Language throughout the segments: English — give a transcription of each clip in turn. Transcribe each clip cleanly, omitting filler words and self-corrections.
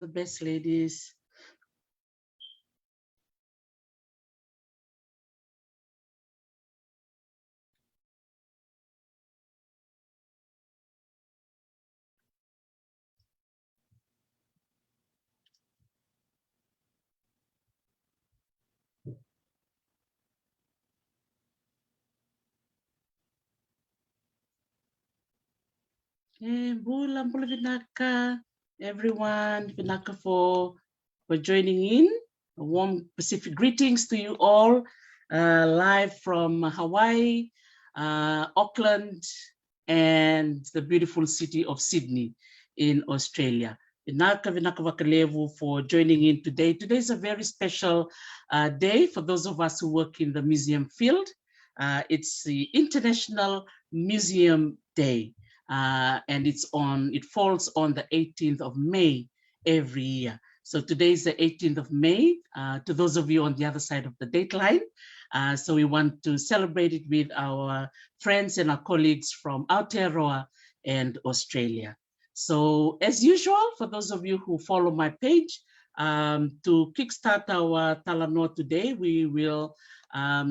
The best, ladies. Bula Vinaka, everyone, Vinaka for joining in. A warm Pacific greetings to you all, live from Hawaii, Auckland, and the beautiful city of Sydney in Australia. Vinaka Vakalevu for joining in today. Today is a very special day for those of us who work in the museum field. It's the International Museum Day. And it falls on the 18th of May every year. So today is the 18th of May, to those of you on the other side of the dateline. So we want to celebrate it with our friends and our colleagues from Aotearoa and Australia. So as usual, for those of you who follow my page, to kickstart our Talanoa today, we will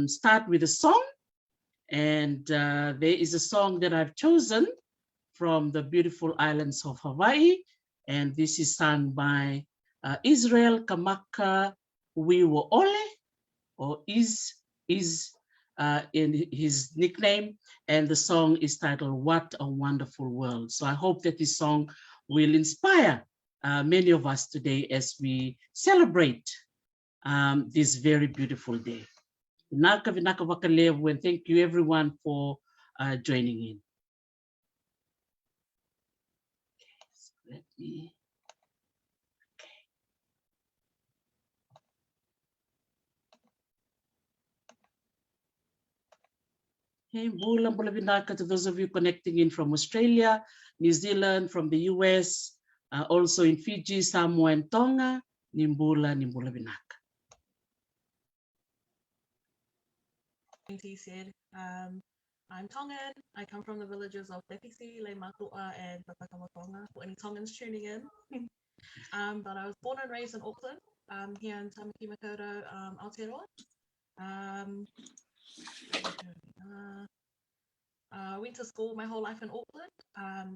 start with a song. And there is a song that I've chosen from the beautiful islands of Hawaii. And this is sung by Israel Kamaka Wiwo'ole, or is in his nickname. And the song is titled, What a Wonderful World. So I hope that this song will inspire many of us today as we celebrate this very beautiful day. Vinaka Vakalevu, and thank you everyone for joining in. Let me, Hey, Bula Vinaka, to those of you connecting in from Australia, New Zealand, from the US, also in Fiji, Samoa, and Tonga, Nimbula Vinaka. Said, I'm Tongan. I come from the villages of Tepisi, Leimatua, and Papakamatonga, for any Tongans tuning in. But I was born and raised in Auckland, here in Tamaki Makaurau, Aotearoa. Went to school my whole life in Auckland.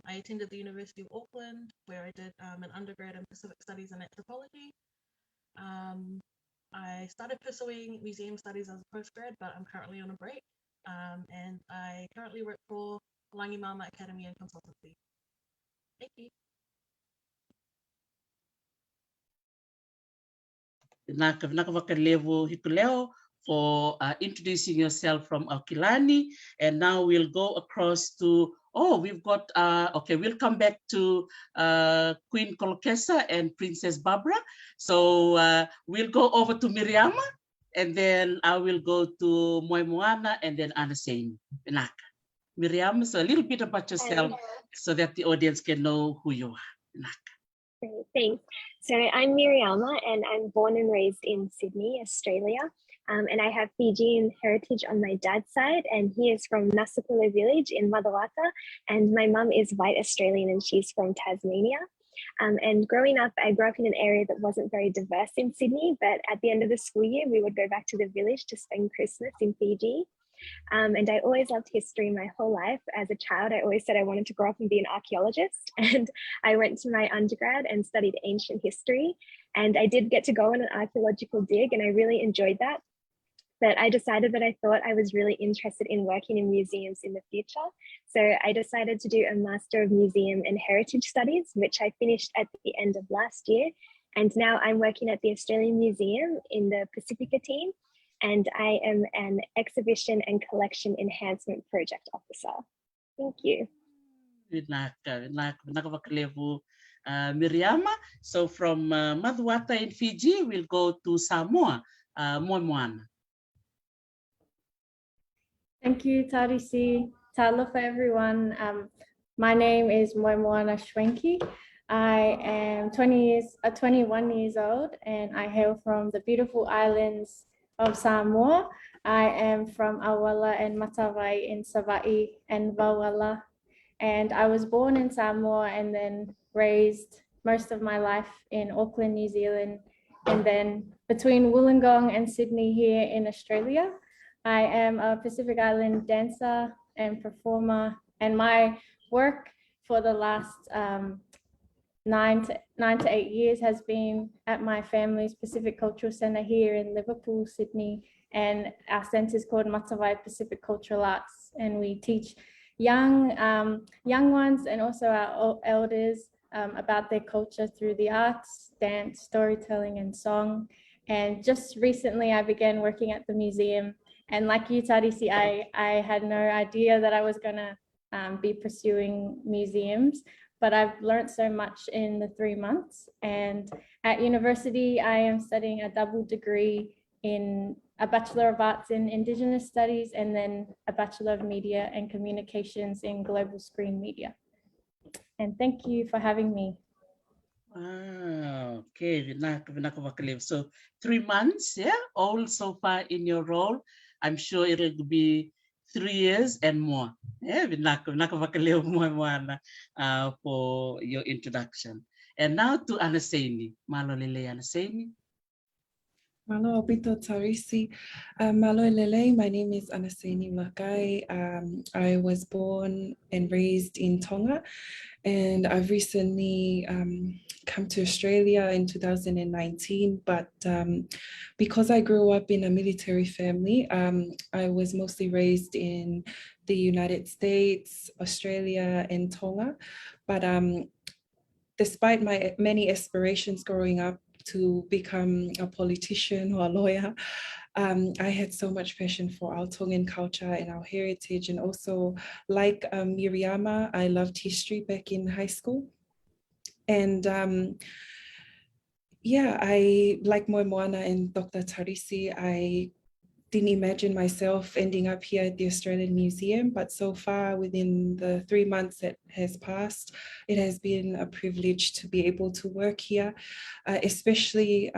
I attended the University of Auckland, where I did an undergrad in Pacific Studies and Anthropology. I started pursuing museum studies as a postgrad, but I'm currently on a break. And I currently work for Langi Mama Academy and Consultancy. Thank you. Vinaka Vakalevu Hikule'o for introducing yourself from Aokilani. And now we'll go across to, we've got, okay, we'll come back to Queen Kolokesa and Princess Barbara. So we'll go over to Miriama, and then I will go to Moemoana and then Anaseini. Vinaka. Miriam, so a little bit about yourself so that the audience can know who you are. Vinaka. Great, thanks. So I'm Miriama, and I'm born and raised in Sydney, Australia. And I have Fijian heritage on my dad's side, and he is from Nasukula village in Madawata, and my mum is white Australian and she's from Tasmania. And growing up, I grew up in an area that wasn't very diverse in Sydney, but at the end of the school year, we would go back to the village to spend Christmas in Fiji. And I always loved history my whole life. As a child, I always said I wanted to grow up and be an archaeologist. And I went to my undergrad and studied ancient history. And I did get to go on an archaeological dig, and I really enjoyed that. But I decided that I thought I was really interested in working in museums in the future. So I decided to do a Master of Museum and Heritage Studies, which I finished at the end of last year. And now I'm working at the Australian Museum in the Pacifica team. And I am an Exhibition and Collection Enhancement Project Officer. Thank you. Miriama. So from Maduata in Fiji, we'll go to Samoa, Moemoana. Thank you, Tarisi. Talofa, everyone. My name is Moemoana Schwenki. I am 21 years old, and I hail from the beautiful islands of Samoa. I am from Awala and Matawai in Savaii and Vawala. And I was born in Samoa and then raised most of my life in Auckland, New Zealand, and then between Wollongong and Sydney here in Australia. I am a Pacific Island dancer and performer, and my work for the last 9 to 8 years has been at my family's Pacific Cultural Centre here in Liverpool, Sydney, and our centre is called Matawai Pacific Cultural Arts, and we teach young ones and also our elders about their culture through the arts, dance, storytelling, and song. And just recently, I began working at the museum. And like you, Tarisi, I had no idea that I was going to be pursuing museums, but I've learned so much in the 3 months. And at university, I am studying a double degree in a Bachelor of Arts in Indigenous Studies and then a Bachelor of Media and Communications in Global Screen Media. And thank you for having me. Wow, okay, Vinaka. So 3 months, yeah, all so far in your role. I'm sure it'll be 3 years and more. Yeah, Moemoana, for your introduction. And now to Anaseini, Malo lelei Anaseini. Malo Obito Tarisi. Malo lelei, my name is Anaseini Ulakai. I was born and raised in Tonga, and I've recently come to Australia in 2019, but because I grew up in a military family, I was mostly raised in the United States, Australia, and Tonga. But despite my many aspirations growing up to become a politician or a lawyer, I had so much passion for our Tongan culture and our heritage. And also, like Miriama, I loved history back in high school. And yeah, I, like Moemoana and Dr. Tarisi, I didn't imagine myself ending up here at the Australian Museum, but so far within the 3 months that has passed, it has been a privilege to be able to work here, especially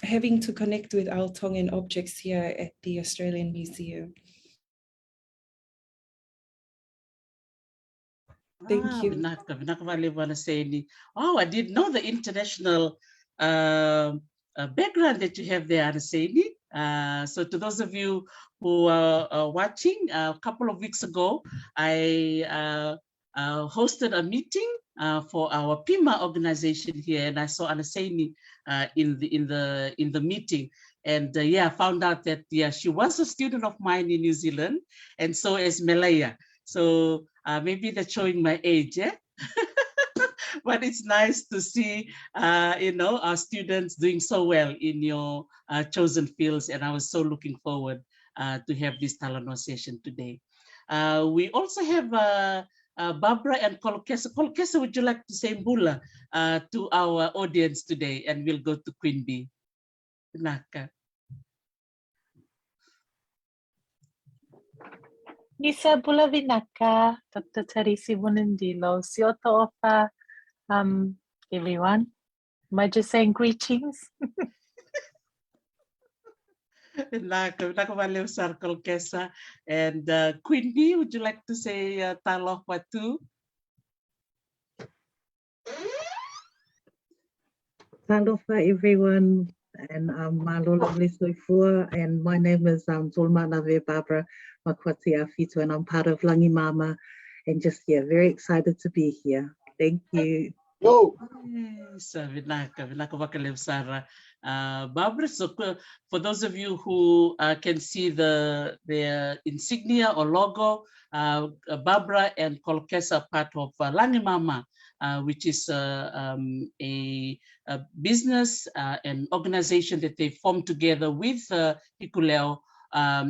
having to connect with our Tongan objects here at the Australian Museum. Thank you. Oh, I didn't know the international background that you have there, Anaseini. So to those of you who are watching, a couple of weeks ago, I hosted a meeting for our PIMA organization here, and I saw Anaseini in the meeting. And yeah, I found out that she was a student of mine in New Zealand, and so is Melaia. So maybe that's showing my age, yeah? But it's nice to see, our students doing so well in your chosen fields, and I was so looking forward to have this Talanoa session today. We also have Barbara and Kolkesa. Kolkesa, would you like to say Bula to our audience today? And we'll go to Queen Bee. Vinaka. Nisa Bula Vinaka, Dr. Tarisi Bunindilo, Siotofa, everyone. Am I just saying greetings? And Queen Bee, would you like to say Talofa too? Talofa, everyone, and Malo lovely soifua, and my name is Zulma Nave Barbara Makwati Afitu, and I'm part of Langi Mama, and just very excited to be here. Thank you. Yo. Barbara, so for those of you who can see the insignia or logo, Barbara and Kolkesa are part of Langi Mama, which is a business and organization that they formed together with Hikule'o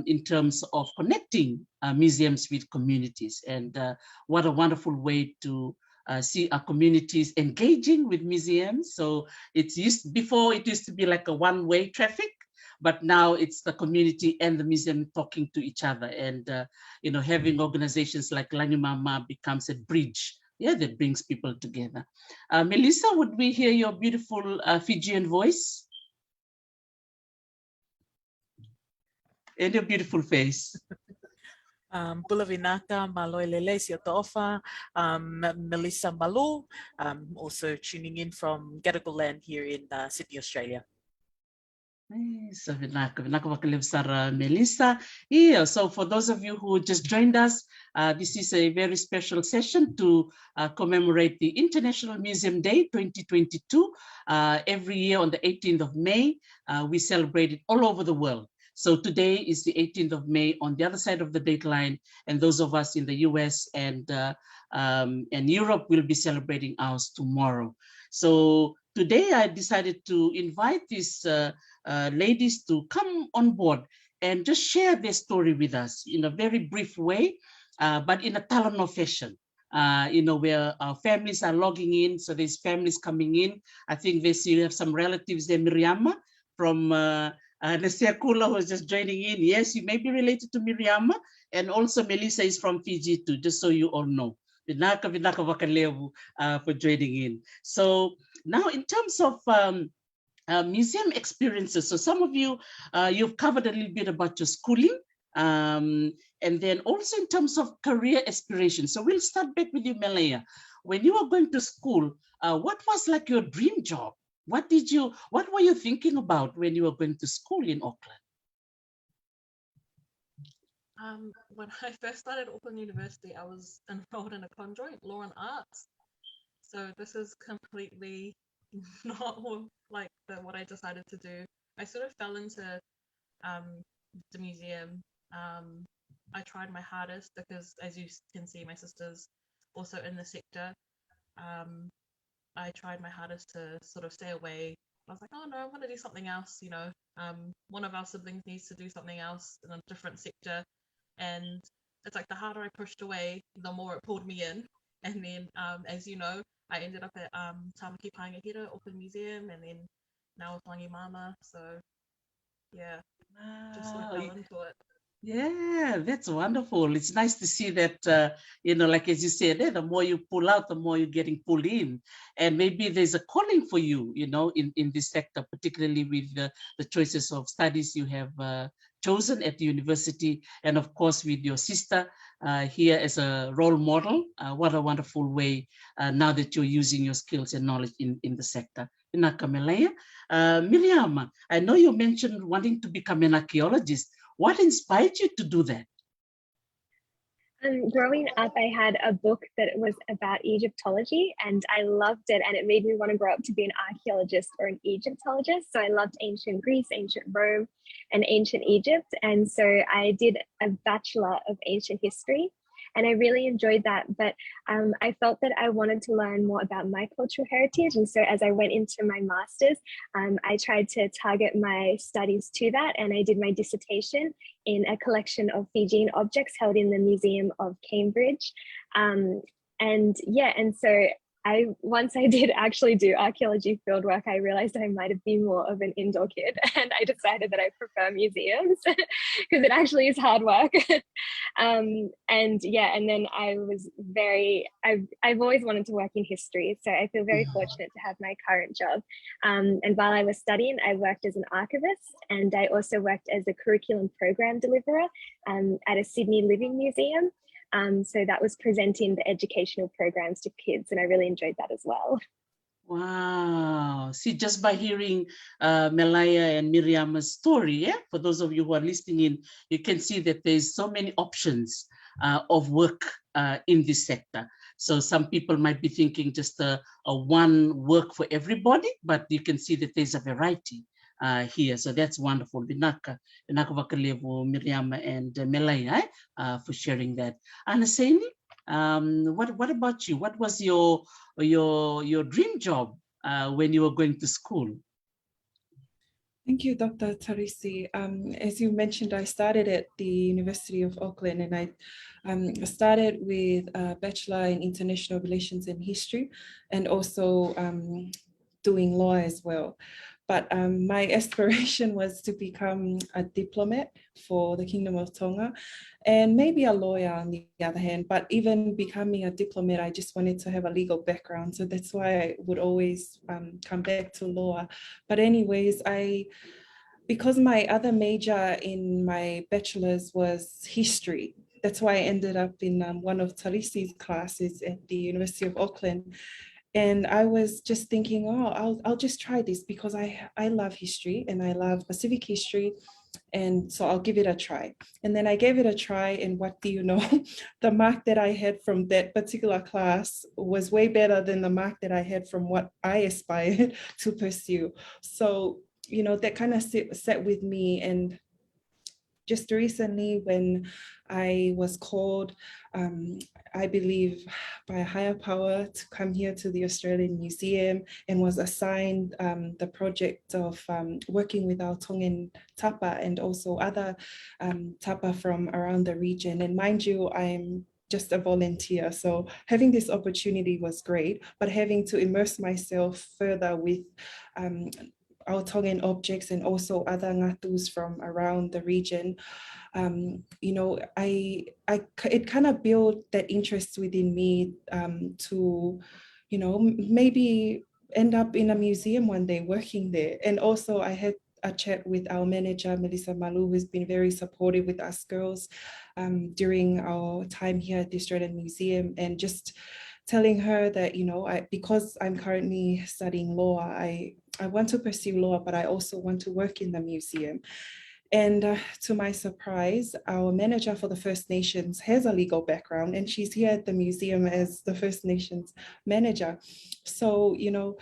in terms of connecting museums with communities. And what a wonderful way to see our communities engaging with museums. So before it used to be like a one-way traffic, but now it's the community and the museum talking to each other. And having organizations like Langi Mama becomes a bridge, that brings people together. Melissa, would we hear your beautiful Fijian voice? And your beautiful face. Bula Vinaka, Malo and lelei, Talofa, Melissa Malu, also tuning in from Gadigal Land here in Sydney, Australia. So Melissa. Yeah, so for those of you who just joined us, this is a very special session to commemorate the International Museum Day 2022. Every year on the 18th of May, we celebrate it all over the world. So today is the 18th of May on the other side of the date line, and those of us in the US and Europe will be celebrating ours tomorrow. So today I decided to invite these ladies to come on board and just share their story with us in a very brief way, but in a Talanoa fashion. Where our families are logging in, so there's families coming in. I think they still have some relatives there, Miriama from Nesekula, who is just joining in. Yes, you may be related to Miriama, and also Melissa is from Fiji too, just so you all know. Vinaka Wakaleu for joining in. So now in terms of museum experiences, so some of you, you've covered a little bit about your schooling, and then also in terms of career aspirations. So we'll start back with you, Melaia. When you were going to school, what was like your dream job? What were you thinking about when you were going to school in Auckland? When I first started Auckland University, I was enrolled in a conjoint, law and arts. So this is completely not like what I decided to do. I sort of fell into the museum. I tried my hardest because, as you can see, my sister's also in the sector. I tried my hardest to sort of stay away. I was like, oh no, I want to do something else. One of our siblings needs to do something else in a different sector. And it's like the harder I pushed away, the more it pulled me in. And then, as you know, I ended up at Tamaki Paengahira Auckland Museum, and then now with Langi Mama. So yeah, just sort of fell into it. Yeah, that's wonderful. It's nice to see that, like as you said, the more you pull out, the more you're getting pulled in. And maybe there's a calling for you, in this sector, particularly with the choices of studies you have chosen at the university. And of course, with your sister here as a role model. What a wonderful way now that you're using your skills and knowledge in the sector. Vinaka Melaia. Miriama, I know you mentioned wanting to become an archaeologist. What inspired you to do that? Growing up, I had a book that was about Egyptology, and I loved it, and it made me want to grow up to be an archaeologist or an Egyptologist. So I loved ancient Greece, ancient Rome, and ancient Egypt. And so I did a Bachelor of Ancient History, and I really enjoyed that. But I felt that I wanted to learn more about my cultural heritage. And so as I went into my master's, I tried to target my studies to that. And I did my dissertation in a collection of Fijian objects held in the Museum of Cambridge. And so once I did actually do archaeology fieldwork, I realized I might have been more of an indoor kid, and I decided that I prefer museums because it actually is hard work. And then I've always wanted to work in history, so I feel very fortunate to have my current job. And while I was studying, I worked as an archivist, and I also worked as a curriculum program deliverer at a Sydney Living Museum. So that was presenting the educational programs to kids, and I really enjoyed that as well. Wow. See, just by hearing Melaia and Miriama's story, for those of you who are listening in, you can see that there's so many options of work in this sector. So some people might be thinking just a one work for everybody, but you can see that there's a variety here. So that's wonderful. Vinaka Wakalevu, Miriama, and Melaia for sharing that. Anaseini, what about you? What was your dream job when you were going to school? Thank you, Dr. Tarisi. As you mentioned, I started at the University of Auckland, and I started with a Bachelor in International Relations and History, and also doing law as well. But my aspiration was to become a diplomat for the Kingdom of Tonga, and maybe a lawyer on the other hand. But even becoming a diplomat, I just wanted to have a legal background. So that's why I would always come back to law. But anyways, because my other major in my bachelor's was history, that's why I ended up in one of Tarisi's classes at the University of Auckland. And I was just thinking, oh, I'll just try this because I love history and I love Pacific history. And so I'll give it a try. And then I gave it a try, and what do you know? The mark that I had from that particular class was way better than the mark that I had from what I aspired to pursue. So, you know, that kind of sat with me. And just recently when I was called, I believe by a higher power, to come here to the Australian Museum, and was assigned the project of working with our Tongan tapa and also other tapa from around the region. And mind you, I'm just a volunteer. So having this opportunity was great, but having to immerse myself further with our Tongan objects and also other ngatus from around the region, you know, it kind of built that interest within me to, you know, maybe end up in a museum one day working there. And also I had a chat with our manager, Melissa Malu, who's been very supportive with us girls during our time here at the Australian Museum, and just telling her that, you know, because I'm currently studying law, I want to pursue law, but I also want to work in the museum. And to my surprise, our manager for the First Nations has a legal background, and she's here at the museum as the First Nations manager. So, you know,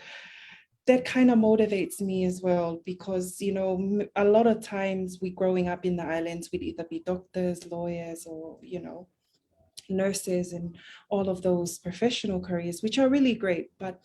that kind of motivates me as well, because, you know, a lot of times we growing up in the islands, we'd either be doctors, lawyers, or, you know, nurses and all of those professional careers, which are really great. But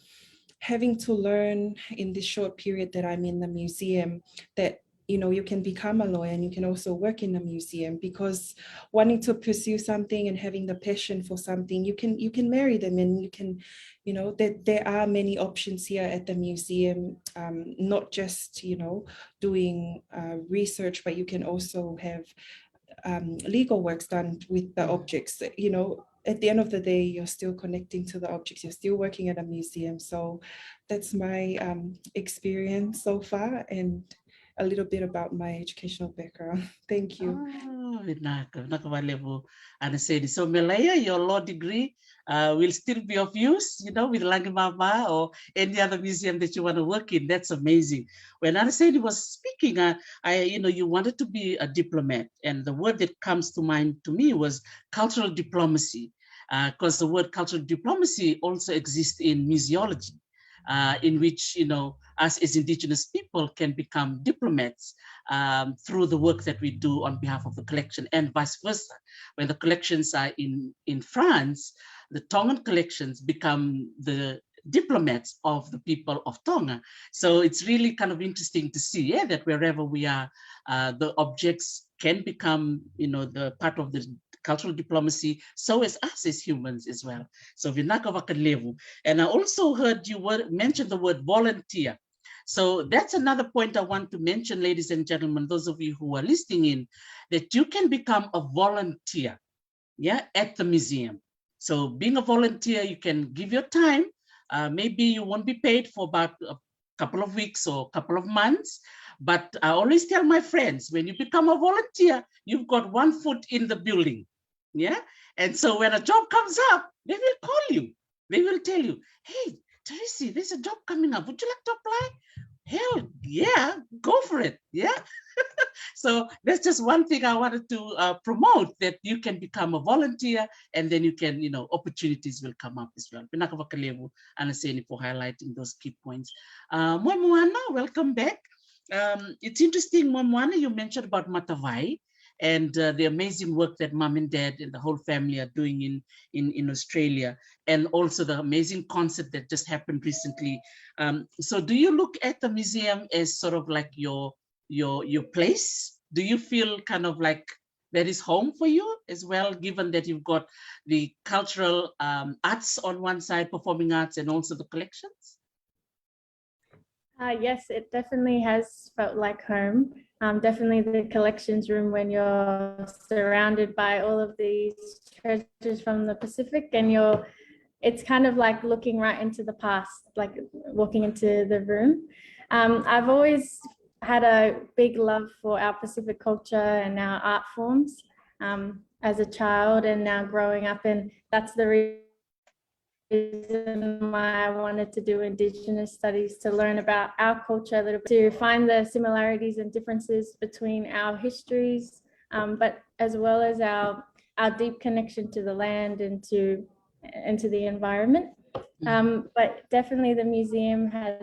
having to learn in this short period that I'm in the museum that, you know, you can become a lawyer and you can also work in the museum, because wanting to pursue something and having the passion for something, you can marry them, and you can, you know, that there are many options here at the museum, not just, you know, doing research, but you can also have legal works done with the objects. You know, at the end of the day, you're still connecting to the objects, you're still working at a museum. So that's my experience so far, and a little bit about my educational background. Thank you. Vinaka Walevu Anaseini. So Melaia, your law degree will still be of use, you know, with Langimama or any other museum that you want to work in. That's amazing. When Anaseini was speaking, you know, you wanted to be a diplomat, and the word that comes to mind to me was cultural diplomacy, because the word cultural diplomacy also exists in museology. In which, you know, us as Indigenous people can become diplomats through the work that we do on behalf of the collection, and vice versa. When the collections are in France, the Tongan collections become the diplomats of the people of Tonga. So it's really kind of interesting to see, yeah, that wherever we are, the objects can become, you know, the part of the cultural diplomacy, so as us as humans as well. So Vinaka Wakalevu. And I also heard you mention the word volunteer. So that's another point I want to mention, ladies and gentlemen, those of you who are listening in, that you can become a volunteer, yeah, at the museum. So being a volunteer, you can give your time. Maybe you won't be paid for about a couple of weeks or a couple of months. But I always tell my friends, when you become a volunteer, you've got one foot in the building. Yeah. And so when a job comes up, they will call you. They will tell you, hey, Tracy, there's a job coming up. Would you like to apply? Hell yeah, go for it. Yeah. So that's just one thing I wanted to promote, that you can become a volunteer, and then you can, you know, opportunities will come up as well. Vinaka Wakalevu Anaseini for highlighting those key points. Moemoana, welcome back. It's interesting, Moemoana, you mentioned about Matavai and the amazing work that mom and dad and the whole family are doing in Australia, and also the amazing concert that just happened recently. So do you look at the museum as sort of like your place? Do you feel kind of like that is home for you as well, given that you've got the cultural arts on one side, performing arts, and also the collections? Yes, it definitely has felt like home. Definitely the collections room, when you're surrounded by all of these treasures from the Pacific, and it's kind of like looking right into the past, like walking into the room. I've always had a big love for our Pacific culture and our art forms. as a child and now growing up, and that's the reason why I wanted to do Indigenous studies, to learn about our culture a little bit, to find the similarities and differences between our histories, but as well as our deep connection to the land and to the environment. But definitely the museum has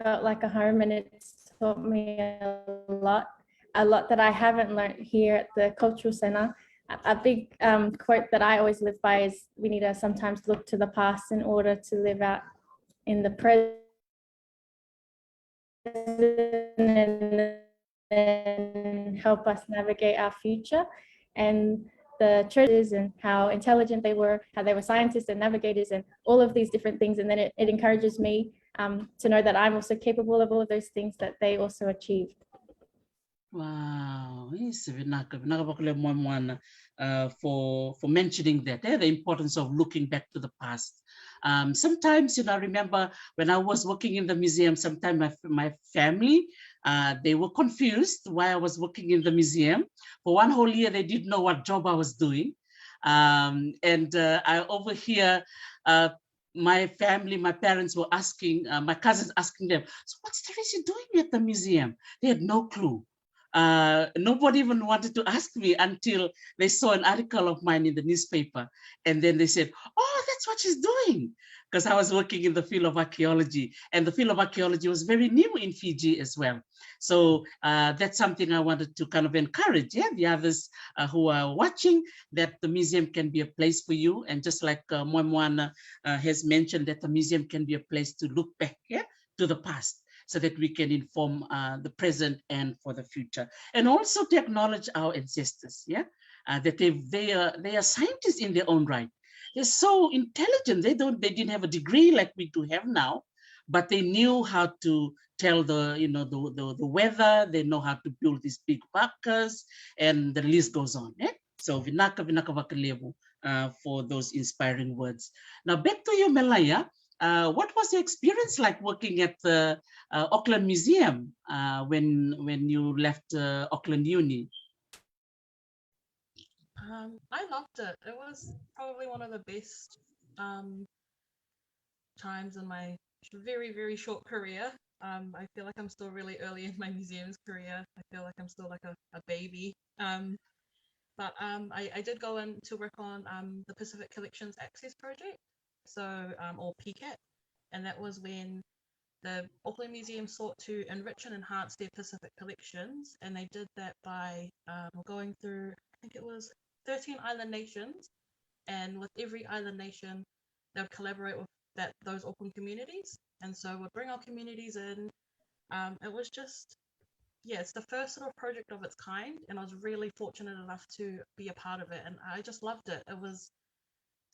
felt like a home, and it's taught me a lot that I haven't learned here at the Cultural Centre. A big quote that I always live by is, we need to sometimes look to the past in order to live out in the present and help us navigate our future. And the treasures and how intelligent they were, how they were scientists and navigators and all of these different things. And then it encourages me to know that I'm also capable of all of those things that they also achieved. Wow, yes, Vinaka Moemoana, for mentioning that, the importance of looking back to the past. Sometimes, I remember when I was working in the museum, sometimes my family, they were confused why I was working in the museum. For one whole year, they didn't know what job I was doing. And I overhear my family, my parents were asking, my cousins asking them, so what's Teresa doing at the museum? They had no clue. Nobody even wanted to ask me until they saw an article of mine in the newspaper. And then they said, oh, that's what she's doing. Because I was working in the field of archaeology, and the field of archaeology was very new in Fiji as well. So that's something I wanted to kind of encourage, the others who are watching, that the museum can be a place for you. And just like Moemoana has mentioned, that the museum can be a place to look back to the past, so that we can inform the present and for the future, and also to acknowledge our ancestors, that they are scientists in their own right. They're so intelligent. They didn't have a degree like we do have now, but they knew how to tell the weather. They know how to build these big bunkers, and the list goes on. So Vinaka Vakalevu for those inspiring words. Now back to you, Melaia. What was your experience like working at the Auckland Museum when you left Auckland Uni? I loved it. It was probably one of the best times in my very, very short career. I feel like I'm still really early in my museum's career. I feel like I'm still like a baby. But I did go in to work on the Pacific Collections Access Project, or PCAP, and that was when the Auckland Museum sought to enrich and enhance their Pacific collections, and they did that by going through, I think it was 13 island nations, and with every island nation, they would collaborate with those Auckland communities, and so we'd bring our communities in. It was just, it's the first sort of project of its kind, and I was really fortunate enough to be a part of it, and I just loved it.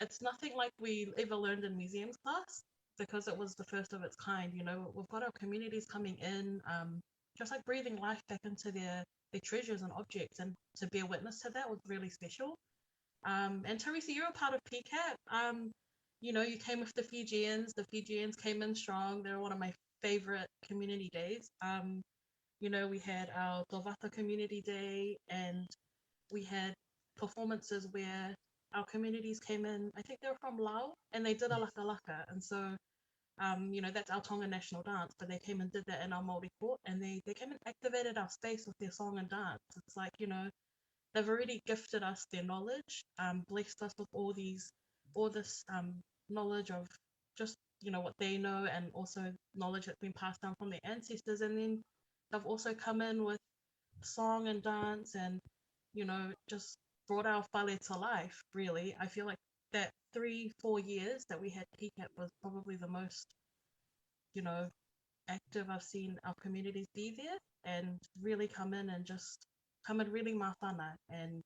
It's nothing like we ever learned in museums class, because it was the first of its kind. We've got our communities coming in, just like breathing life back into their treasures and objects, and to be a witness to that was really special. And Teresa, you're a part of PCAP. You came with the Fijians. The Fijians came in strong. They're one of my favorite community days. We had our Talofa Community Day, and we had performances where our communities came in. I think they were from Lao, and they did a laka, and so that's our Tonga national dance, but they came and did that in our Māori court, and they came and activated our space with their song and dance. It's like, they've already gifted us their knowledge, blessed us with all this knowledge of just, what they know, and also knowledge that's been passed down from their ancestors. And then they've also come in with song and dance, and, just brought our whale to life, really. I feel like that 3-4 years that we had PCAP was probably the most, active I've seen our communities be there, and really come in really mawhana, and,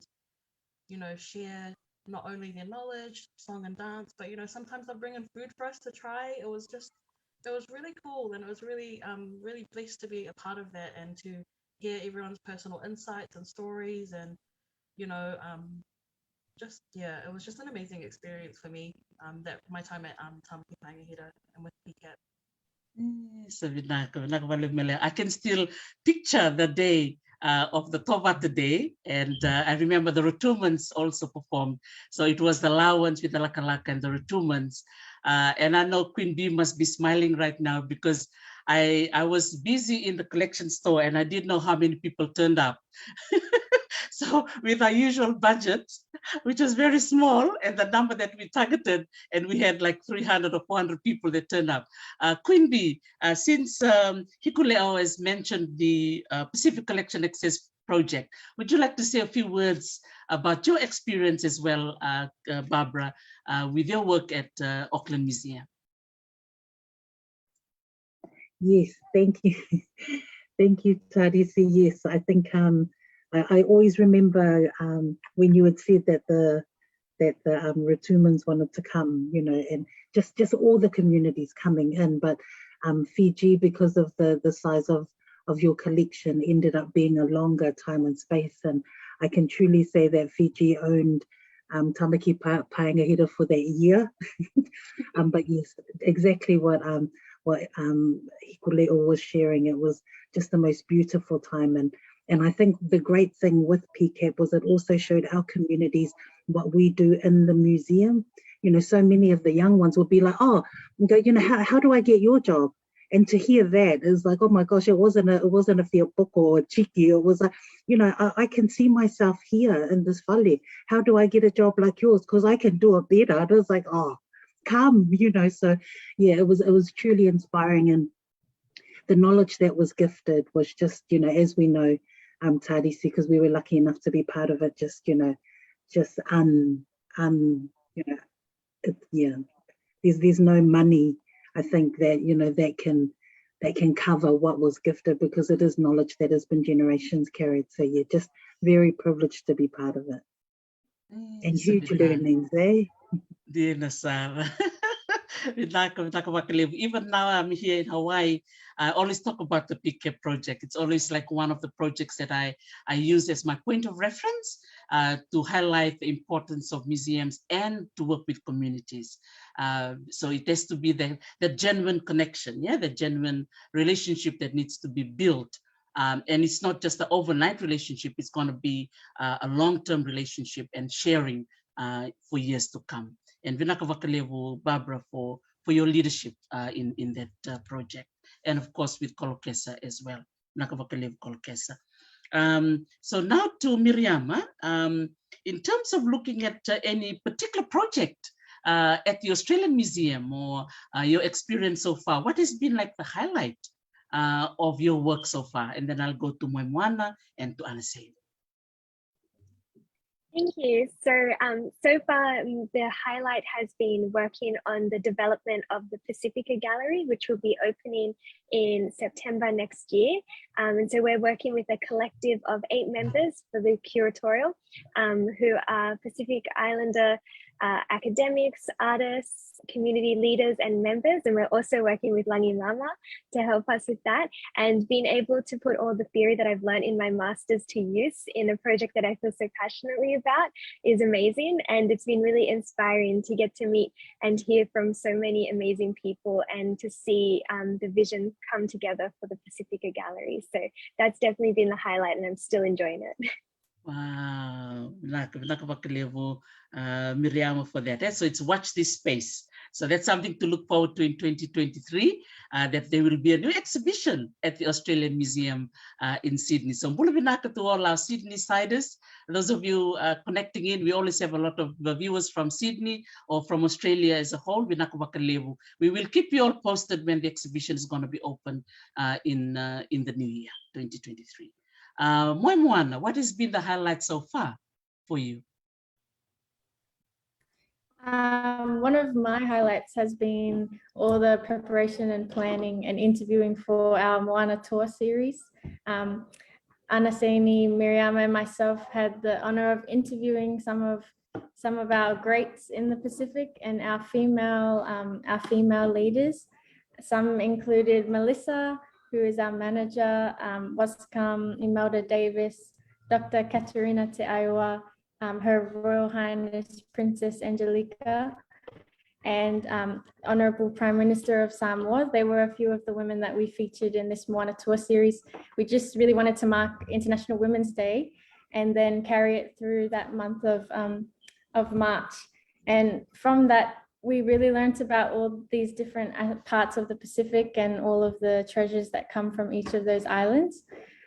share not only their knowledge, song and dance, but, sometimes they'll bring in food for us to try. It was really cool, and it was really, really blessed to be a part of that, and to hear everyone's personal insights and stories, and, it was just an amazing experience for me, that my time at Tamaki Pangahira and with PCAP. I can still picture the day of the Tovata Day, and I remember the Rotumans also performed. So it was the Lawans with the Lakalaka and the Rotumans. And I know Queen Bee must be smiling right now because I was busy in the collection store and I didn't know how many people turned up. So with our usual budget, which was very small, and the number that we targeted, and we had like 300 or 400 people that turned up. Queen Bee, since Hikule'o has mentioned the Pacific Collection Access Project, would you like to say a few words about your experience as well, Barbara, with your work at Auckland Museum? Yes, thank you. Thank you, Tarisi. Yes, I think I always remember when you had said that the Rotumans wanted to come, you know, and just all the communities coming in, but Fiji, because of the size of your collection, ended up being a longer time and space, and I can truly say that Fiji owned Tamaki Paengahira for that year. But yes, exactly what Hikule'o was sharing. It was just the most beautiful time, and I think the great thing with PCAP was it also showed our communities what we do in the museum. You know, so many of the young ones would be like, oh, you know, how do I get your job? And to hear that is like, oh my gosh, it wasn't a whiopoko or a chiki. It was like, you know, I can see myself here in this whale. How do I get a job like yours? Because I can do it better. And it was like, oh, come, you know. So yeah, it was truly inspiring, and the knowledge that was gifted was just, you know, as we know, Tarisi, because we were lucky enough to be part of it, just, you know, just you know, yeah, there's no money, I think, that, you know, that can cover what was gifted, because it is knowledge that has been generations carried. So yeah, just very privileged to be part of it. And huge learnings, eh? Even now I'm here in Hawaii, I always talk about the PCAP project. It's always like one of the projects that I use as my point of reference to highlight the importance of museums and to work with communities. So it has to be the genuine connection, yeah, the genuine relationship that needs to be built. And it's not just an overnight relationship, it's going to be a long-term relationship and sharing for years to come. And Vinaka Vakalevu, Barbara, for your leadership in that project. And of course with Kolokesa as well, Vinaka Vakalevu Kolokesa. So now to Miriama, in terms of looking at any particular project at the Australian Museum or your experience so far, what has been like the highlight of your work so far? And then I'll go to Moemoana and to Anaseini. Thank you. So far, the highlight has been working on the development of the Pacifica Gallery, which will be opening in September next year. And so we're working with a collective of 8 members for the curatorial, who are Pacific Islander academics, artists, community leaders, and members. And we're also working with Langi Mama to help us with that, and being able to put all the theory that I've learned in my master's to use in a project that I feel so passionately about is amazing. And it's been really inspiring to get to meet and hear from so many amazing people, and to see the vision come together for the Pacifica Gallery. So that's definitely been the highlight, and I'm still enjoying it. Wow, Miriama, for that. So it's watch this space. So that's something to look forward to in 2023, that there will be a new exhibition at the Australian Museum in Sydney. So Bula Vinaka to all our Sydney siders. Those of you connecting in, we always have a lot of viewers from Sydney or from Australia as a whole. We will keep you all posted when the exhibition is going to be open in the new year, 2023. Moemoana, what has been the highlight so far for you? One of my highlights has been all the preparation and planning and interviewing for our Moana tour series. Anaseini, Miriama, and myself had the honor of interviewing some of our greats in the Pacific and our female leaders. Some included Melissa, who is our manager, Waskam Imelda Davis, Dr. Katerina Te Aiwa, Her Royal Highness Princess Angelica, and Honourable Prime Minister of Samoa. They were a few of the women that we featured in this Moana tour series. We just really wanted to mark International Women's Day and then carry it through that month of March. And from that, we really learned about all these different parts of the Pacific and all of the treasures that come from each of those islands.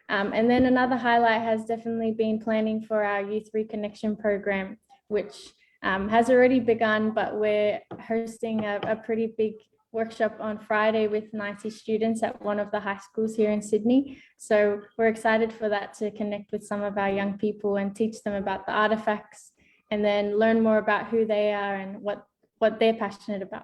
And then another highlight has definitely been planning for our Youth Reconnection program, which has already begun, but we're hosting a pretty big workshop on Friday with 90 students at one of the high schools here in Sydney. So we're excited for that, to connect with some of our young people and teach them about the artifacts, and then learn more about who they are and what they're passionate about.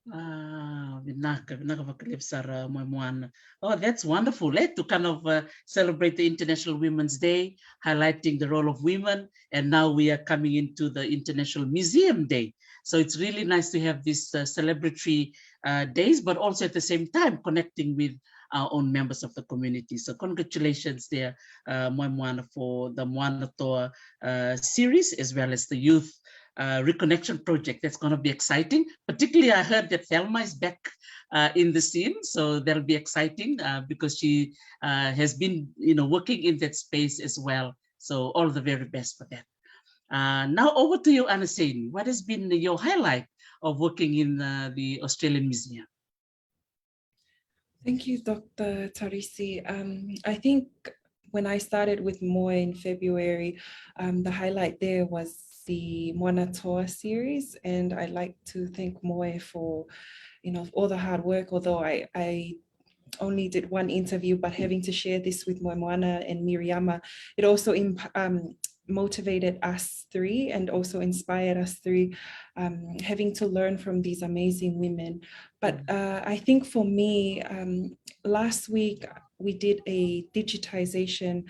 Vinaka whakalipsara Moemoana. Oh, that's wonderful. To kind of celebrate the International Women's Day, highlighting the role of women. And now we are coming into the International Museum Day. So it's really nice to have these celebratory days, but also at the same time connecting with our own members of the community. So congratulations there, Moemoana, for the Moana Toa series, as well as the Youth Reconnection project. That's going to be exciting. Particularly, I heard that Thelma is back in the scene, so that'll be exciting because she has been, working in that space as well. So all the very best for that. Now over to you, Anaseini. What has been your highlight of working in the Australian Museum? Thank you, Dr. Tarisi. I think when I started with Moe in February, the highlight there was the Moana Toa series, and I'd like to thank Moe for, all the hard work. Although I only did one interview, but having to share this with Moana and Miriama, it also motivated us three and also inspired us three, having to learn from these amazing women. But I think for me, last week we did a digitization,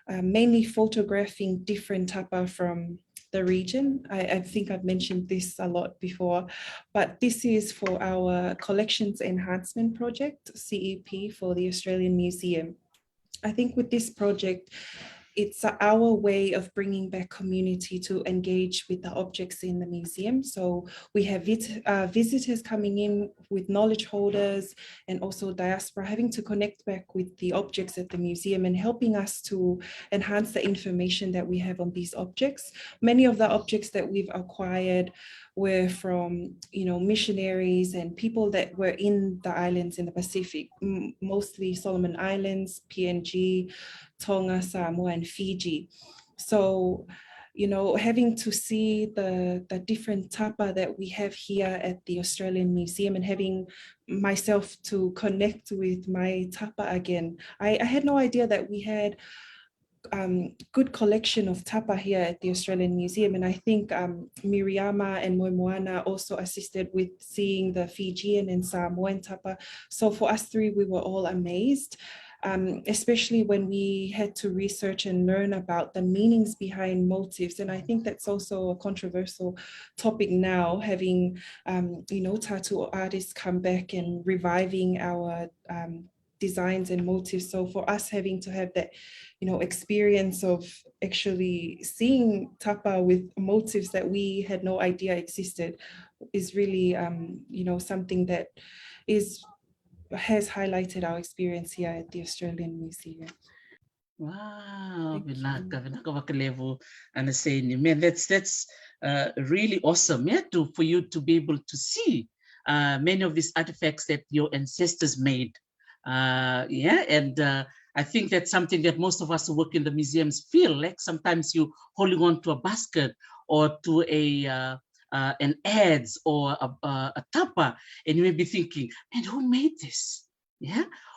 mainly photographing different tapa from the region. I think I've mentioned this a lot before, but this is for our Collections Enhancement Project, CEP, for the Australian Museum. I think with this project, it's our way of bringing back community to engage with the objects in the museum. So we have visitors coming in with knowledge holders, and also diaspora having to connect back with the objects at the museum and helping us to enhance the information that we have on these objects. Many of the objects that we've acquired were from, missionaries and people that were in the islands in the Pacific, mostly Solomon Islands, PNG, Tonga, Samoa, and Fiji. So, having to see the different tapa that we have here at the Australian Museum, and having myself to connect with my tapa again. I had no idea that we had good collection of tapa here at the Australian Museum, and I think Miriama and Moemoana also assisted with seeing the Fijian and Samoan tapa. So for us three, we were all amazed, especially when we had to research and learn about the meanings behind motifs. And I think that's also a controversial topic now, having tattoo artists come back and reviving our designs and motifs. So for us, having to have that experience of actually seeing tapa with motifs that we had no idea existed is really something that has highlighted our experience here at the Australian Museum. Wow, Vinaka wakalevu Anaseini. Man, that's really awesome, for you to be able to see many of these artifacts that your ancestors made. I think that's something that most of us who work in the museums feel like. Sometimes you holding on to a basket or to an ads or a tapa, and you may be thinking, man, who made this?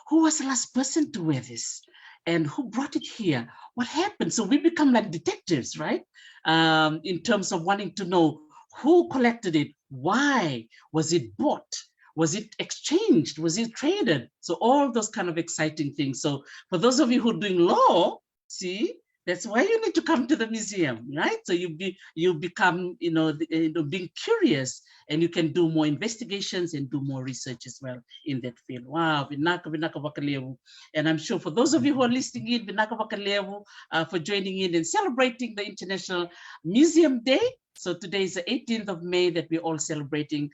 Who was the last person to wear this? And who brought it here? What happened? So we become like detectives, right? In terms of wanting to know who collected it, why was it bought? Was it exchanged? Was it traded? So all those kind of exciting things. So for those of you who are doing law, see, that's why you need to come to the museum, right? So you become, being curious, and you can do more investigations and do more research as well in that field. Wow, Vinaka wakalevu. And I'm sure for those of you who are listening in, Vinaka wakalevu for joining in and celebrating the International Museum Day. So today is the 18th of May that we're all celebrating,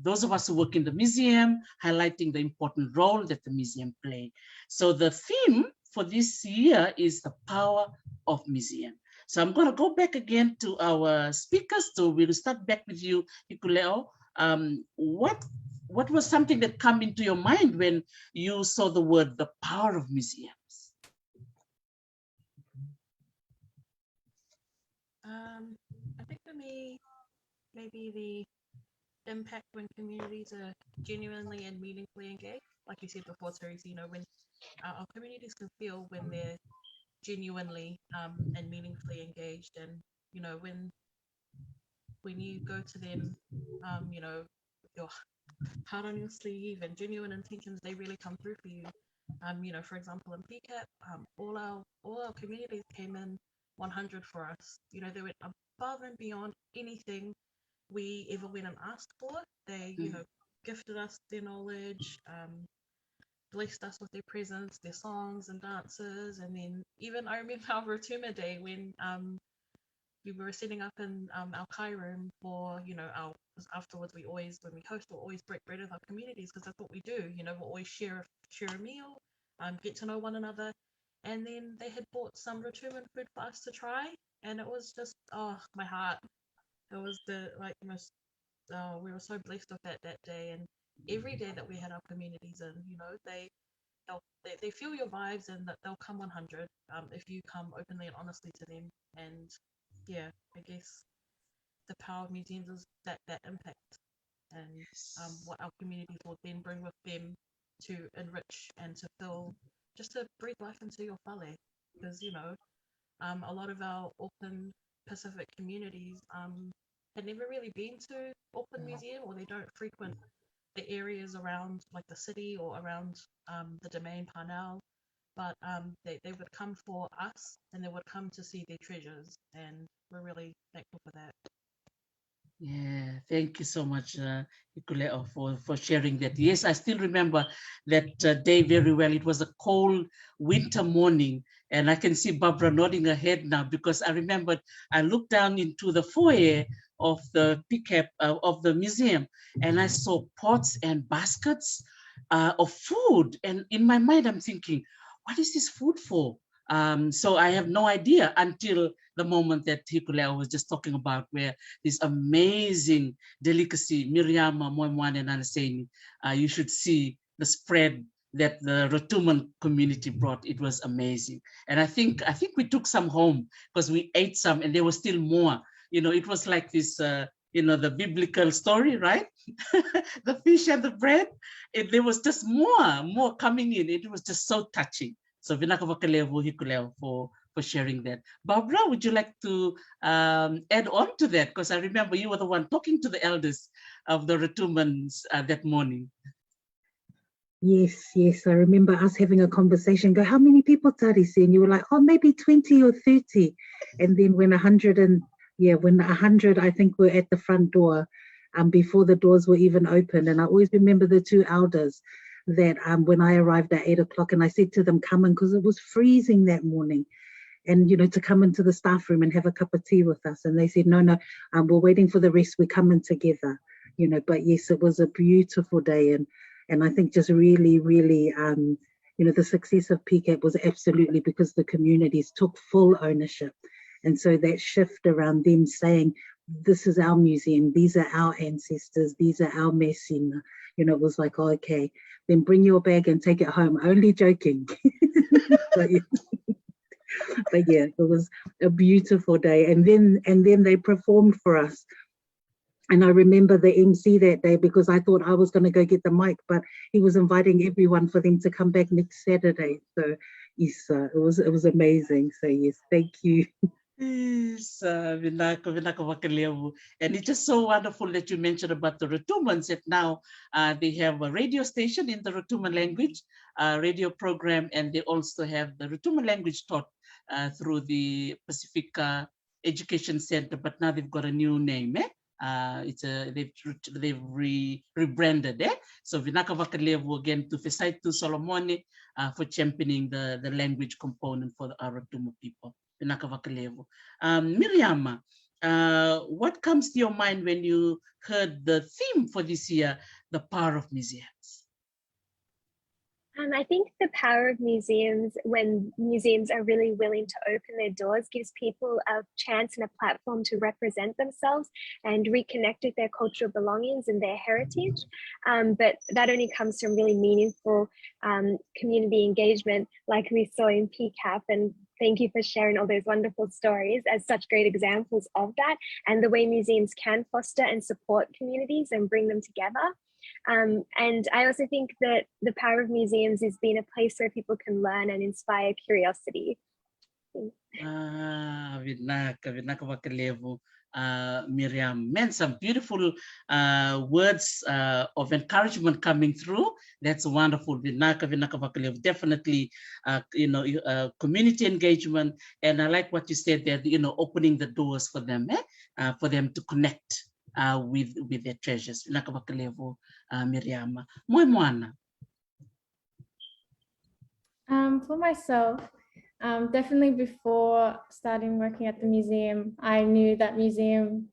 those of us who work in the museum, highlighting the important role that the museum play. So the theme for this year is the power of museum. So I'm going to go back again to our speakers. So we'll start back with you, Hikule'o. What was something that came into your mind when you saw the word, the power of museums? I think for me, maybe the impact when communities are genuinely and meaningfully engaged. Like you said before, Teresa, you know, when our communities can feel when they're genuinely and meaningfully engaged, and you know, when you go to them, you know, your heart on your sleeve and genuine intentions, they really come through for you. You know, for example, in PCAP, all our communities came in 100 for us. You know, they went above and beyond anything we ever went and asked for. They, you know, gifted us their knowledge, blessed us with their presence, their songs and dances, and then even I remember our Rotuma Day when we were setting up in our Kai room for, you know, afterwards we always, when we host, we'll always break bread with our communities because that's what we do. You know, we'll always share a meal, get to know one another, and then they had bought some Rotuman food for us to try, and it was just, oh, my heart. It was the most. We were so blessed with that day, and every day that we had our communities in, you know, they feel your vibes and that they'll come 100 if you come openly and honestly to them. And yeah, I guess the power of museums is that impact and what our communities will then bring with them to enrich and to fill, just to breathe life into your whale. Because, you know, a lot of our Auckland Pacific communities had never really been to Auckland Museum, or they don't frequent the areas around like the city or around the Domain Parnell, but they would come for us and they would come to see their treasures, and we're really thankful for that. Yeah, thank you so much, Hikule'o, for sharing that. Yes, I still remember that day very well. It was a cold winter morning, and I can see Barbara nodding her head now because I remembered I looked down into the foyer of the pickup of the museum, and I saw pots and baskets of food. And in my mind, I'm thinking, what is this food for? So I have no idea until the moment that Hikule'o was just talking about, where this amazing delicacy, Miriama, Moemoana, and Anaseini, you should see the spread that the Rotuman community brought. It was amazing. And I think we took some home because we ate some and there was still more. You know, it was like this, you know, the biblical story, right? The fish and the bread, there was just more coming in. It was just so touching. So Vinaka Vakalevu Hikule'o for sharing that. Barbara, would you like to add on to that? Because I remember you were the one talking to the elders of the Rotumans that morning. Yes, I remember us having a conversation, go, how many people, Tarisi? And you were like, oh, maybe 20 or 30. And then when 100, I think were at the front door, before the doors were even open. And I always remember the two elders that when I arrived at 8 o'clock and I said to them, come in, because it was freezing that morning. And, you know, to come into the staff room and have a cup of tea with us. And they said, no, we're waiting for the rest. We're coming together, you know. But yes, it was a beautiful day. And I think just really, really, you know, the success of PCAP was absolutely because the communities took full ownership. And so that shift around them saying, this is our museum, these are our ancestors, these are our mesina, you know, it was like, oh, okay, then bring your bag and take it home. Only joking. But yeah, it was a beautiful day. And then they performed for us. And I remember the MC that day because I thought I was going to go get the mic, but he was inviting everyone for them to come back next Saturday. So yes, it was amazing. So yes, thank you. Yes, Vinaka Vakalevu. And it's just so wonderful that you mentioned about the Rotumans, that now they have a radio station in the Rotuman language, radio program, and they also have the Rotuman language taught through the Pacifica Education Center, but now they've got a new name. They've rebranded. So Vinaka Vakalevu again to Fesaitu Solomone for championing the language component for our Rotuma people. Miriama, what comes to your mind when you heard the theme for this year, the power of museums? I think the power of museums, when museums are really willing to open their doors, gives people a chance and a platform to represent themselves and reconnect with their cultural belongings and their heritage. But that only comes from really meaningful community engagement, like we saw in PCAP. And thank you for sharing all those wonderful stories as such great examples of that, and the way museums can foster and support communities and bring them together. And I also think that the power of museums is being a place where people can learn and inspire curiosity. Vinaka Wakalevu, Miriam, man, some beautiful words of encouragement coming through. That's wonderful. Vinaka Wakalevu, definitely, community engagement. And I like what you said there, opening the doors for them to connect with their treasures. Vinaka Wakalevu, Miriama. Moemoana. For myself, definitely before starting working at the museum, I knew that museums,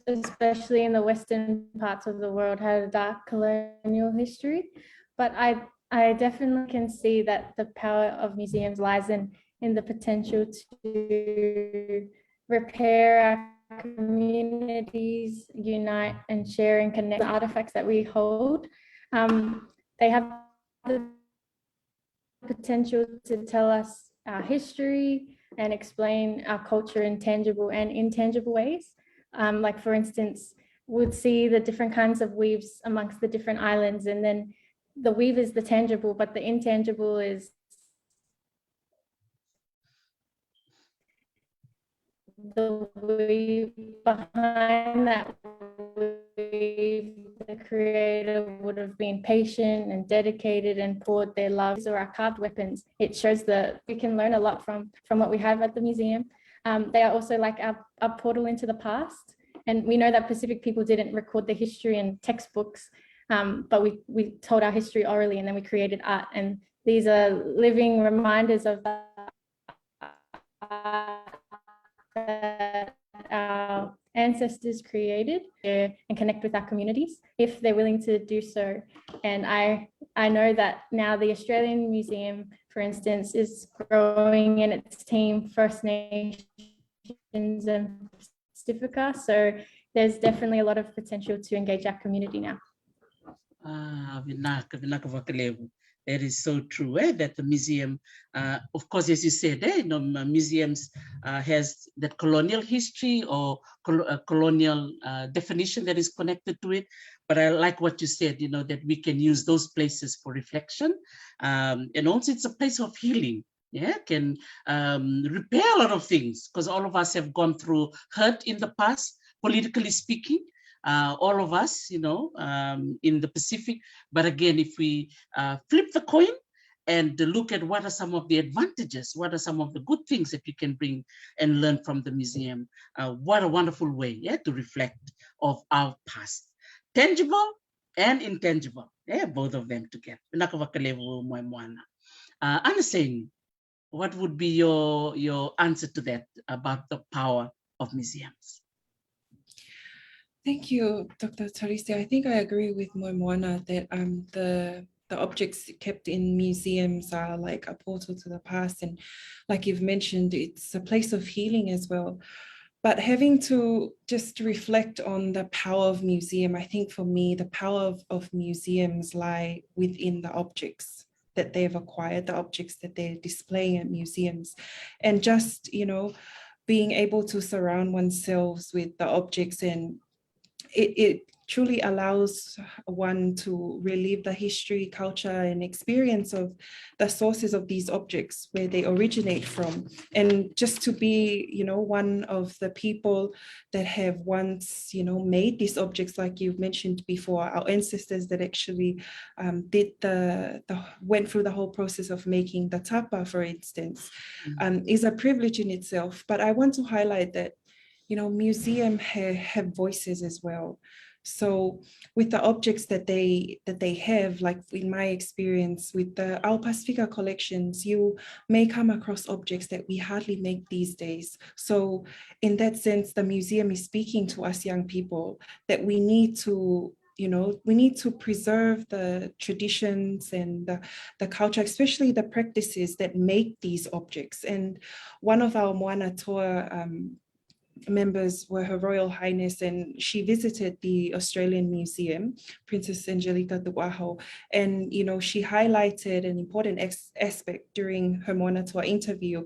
especially in the Western parts of the world, had a dark colonial history. But I definitely can see that the power of museums lies in the potential to repair our communities, unite and share and connect the artifacts that we hold. They have the potential to tell us our history and explain our culture in tangible and intangible ways. Like for instance, we'd see the different kinds of weaves amongst the different islands, and then the weave is the tangible, but the intangible is the weave behind that weave. The creator would have been patient and dedicated and poured their loves or our carved weapons. It shows that we can learn a lot from what we have at the museum. They are also like our portal into the past. And we know that Pacific people didn't record their history in textbooks, but we told our history orally, and then we created art. And these are living reminders of that our ancestors created and connect with our communities if they're willing to do so. And I know that now the Australian Museum, for instance, is growing in its team First Nations and Pacifica. So there's definitely a lot of potential to engage our community now. Vinaka Wakalevu. That is so true, that the museum, of course, as you said, museums has that colonial history or colonial definition that is connected to it. But I like what you said, that we can use those places for reflection. And also it's a place of healing, can repair a lot of things, because all of us have gone through hurt in the past, politically speaking. All of us, in the Pacific. But again, if we flip the coin and look at what are some of the advantages, what are some of the good things that you can bring and learn from the museum, what a wonderful way to reflect of our past. Tangible and intangible, both of them together. Anaseini, what would be your answer to that about the power of museums? Thank you, Dr. Tarisi. I think I agree with Moemoana that the objects kept in museums are like a portal to the past. And like you've mentioned, it's a place of healing as well. But having to just reflect on the power of museum, I think for me, the power of museums lie within the objects that they've acquired, the objects that they're displaying at museums. And just, being able to surround oneself with the objects, and it truly allows one to relive the history, culture, and experience of the sources of these objects, where they originate from. And just to be, one of the people that have once, made these objects, like you've mentioned before, our ancestors that actually went through the whole process of making the tapa, for instance, is a privilege in itself. But I want to highlight that museums have voices as well. So with the objects that they have, like in my experience with the Ao Pacifica collections, you may come across objects that we hardly make these days. So in that sense, the museum is speaking to us young people that we need to, we need to preserve the traditions and the culture, especially the practices that make these objects. And one of our Moana tour members were Her Royal Highness, and she visited the Australian Museum, Princess Angelica Tuaho, and she highlighted an important aspect during her Moana tour interview,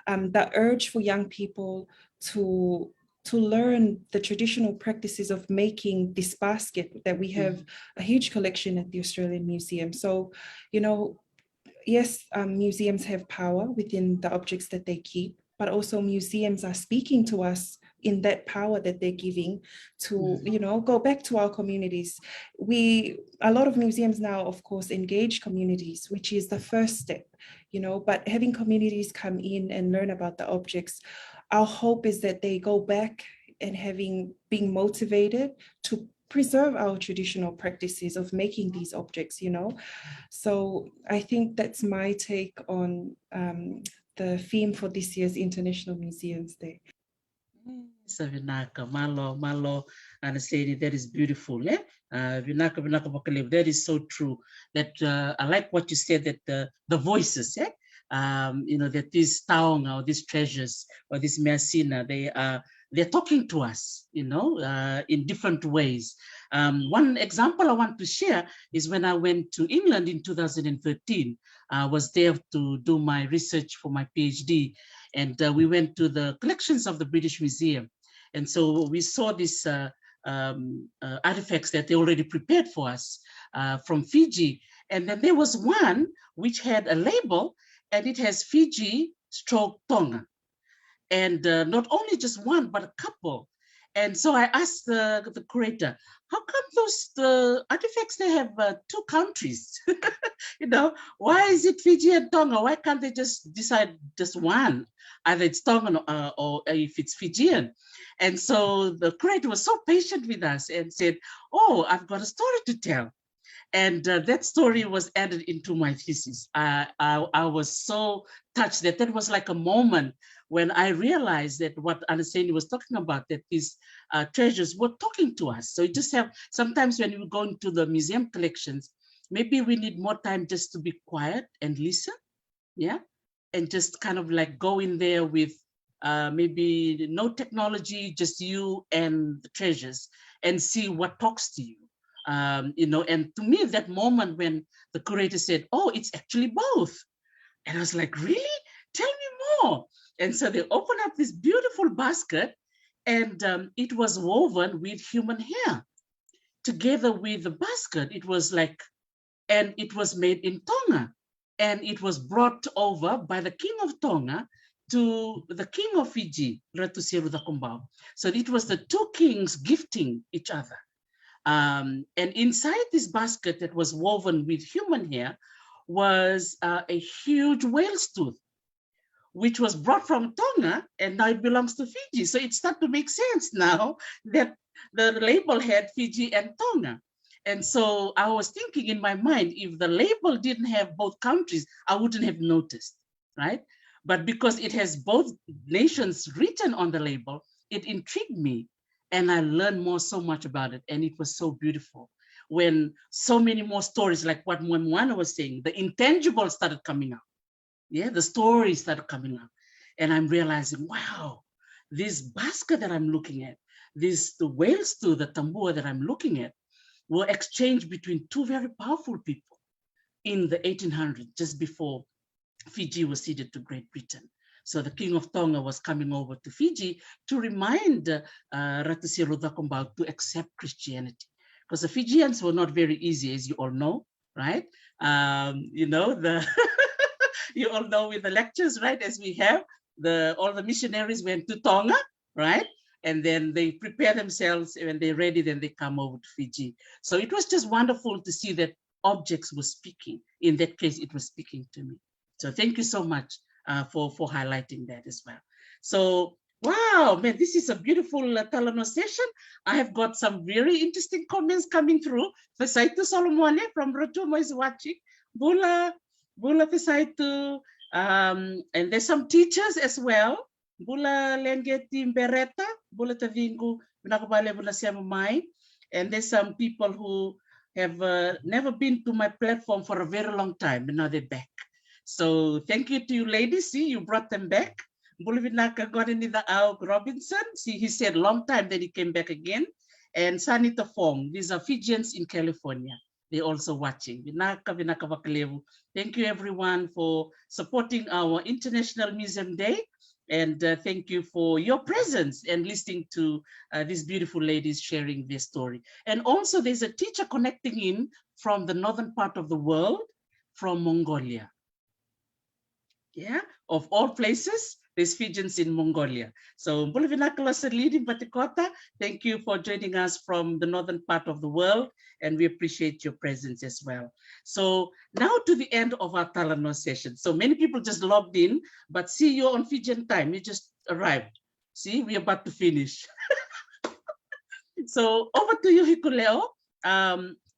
the urge for young people to learn the traditional practices of making this basket that we have a huge collection at the Australian Museum. So, yes, museums have power within the objects that they keep, but also museums are speaking to us in that power that they're giving to, go back to our communities. A lot of museums now, of course, engage communities, which is the first step, but having communities come in and learn about the objects, our hope is that they go back and being motivated to preserve our traditional practices of making these objects, So I think that's my take on the theme for this year's International Museums Day. Vinaka, Malo, Anaseini, that is beautiful. Vinaka, that is so true. That I like what you said, that the voices, that these taonga or these treasures or this measina, they're talking to us, in different ways. One example I want to share is when I went to England in 2013. I was there to do my research for my PhD, and we went to the collections of the British Museum. And so we saw these artifacts that they already prepared for us from Fiji. And then there was one which had a label, and it has Fiji/Tonga. And not only just one, but a couple. And so I asked the curator, how come the artifacts, they have two countries? Why is it Fiji and Tonga? Why can't they just decide just one? Either it's Tongan or if it's Fijian. And so the curator was so patient with us and said, oh, I've got a story to tell. And that story was added into my thesis. I was so touched that was like a moment when I realized that what Anaseini was talking about, that these treasures were talking to us. So you just have, sometimes when you go into the museum collections, maybe we need more time just to be quiet and listen, and just kind of like go in there with maybe no technology, just you and the treasures, and see what talks to you. And to me, that moment when the curator said, oh, it's actually both. And I was like, really? Tell me more. And so they opened up this beautiful basket, and it was woven with human hair together with the basket. It was like, and it was made in Tonga, and it was brought over by the king of Tonga to the king of Fiji, Ratu Serudakumbao. So it was the two kings gifting each other. And inside this basket that was woven with human hair was a huge whale's tooth, which was brought from Tonga, and now it belongs to Fiji. So it started to make sense now that the label had Fiji and Tonga. And so I was thinking in my mind, if the label didn't have both countries, I wouldn't have noticed, right? But because it has both nations written on the label, it intrigued me. And I learned so much about it. And it was so beautiful when so many more stories, like what Moana was saying, the intangible started coming out. The stories started coming out. And I'm realizing, wow, this basket that I'm looking at, the whales too, the tambua that I'm looking at, were exchanged between two very powerful people in the 1800s, just before Fiji was ceded to Great Britain. So the king of Tonga was coming over to Fiji to remind Ratu Serudakumbao to accept Christianity, because the Fijians were not very easy, as you all know, right? You all know with the lectures, right? As we have, all the missionaries went to Tonga, right? And then they prepare themselves, and when they're ready, then they come over to Fiji. So it was just wonderful to see that objects were speaking. In that case, it was speaking to me. So thank you so much for highlighting that as well. So Wow, man, this is a beautiful Talanoa session. I have got some very interesting comments coming through. Fesaitu Solomone from Rotumo is watching. Bula Fesaitu. And there's some teachers as well. Bula Lengeti Mbereta, Bula Tavingu, Vinakabale Bula Siamamai. And there's some people who have never been to my platform for a very long time, and now they're back. So thank you to you ladies. See, you brought them back. Bula Vinaka got in the Robinson. See, he said long time, then he came back again. And Sanita Fong, these are Fijians in California. They're also watching. Vinaka Vakalevu. Thank you everyone for supporting our International Museum Day. And thank you for your presence and listening to these beautiful ladies sharing their story. And also there's a teacher connecting in from the northern part of the world, from Mongolia. Yeah, of all places, there's Fijians in Mongolia. So Bula Vinaka Salidi Batikota, thank you for joining us from the northern part of the world, and we appreciate your presence as well. So now to the end of our Talanoa session. So many people just logged in, but see you on Fijian time, you just arrived. See, we're about to finish. So over to you, Hikule'o.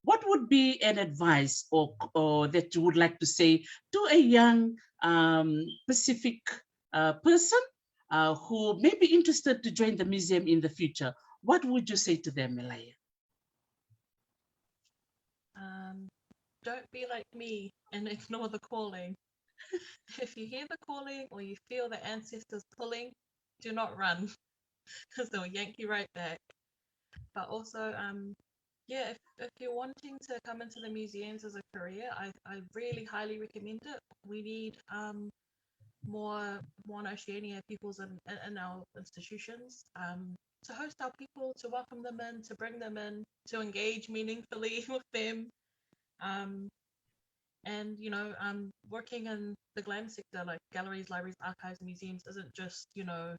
What would be an advice or that you would like to say to a young Pacific person who may be interested to join the museum in the future? What would you say to them, Melaia? Don't be like me and ignore the calling. If you hear the calling or you feel the ancestors pulling, do not run, because they'll yank you right back. But also, yeah, if you're wanting to come into the museums as a career, I really highly recommend it. We need more Moana Shwenki peoples in our institutions, to host our people, to welcome them in, to bring them in, to engage meaningfully with them. And you know, working in the GLAM sector, like galleries, libraries, archives, museums, isn't just, you know,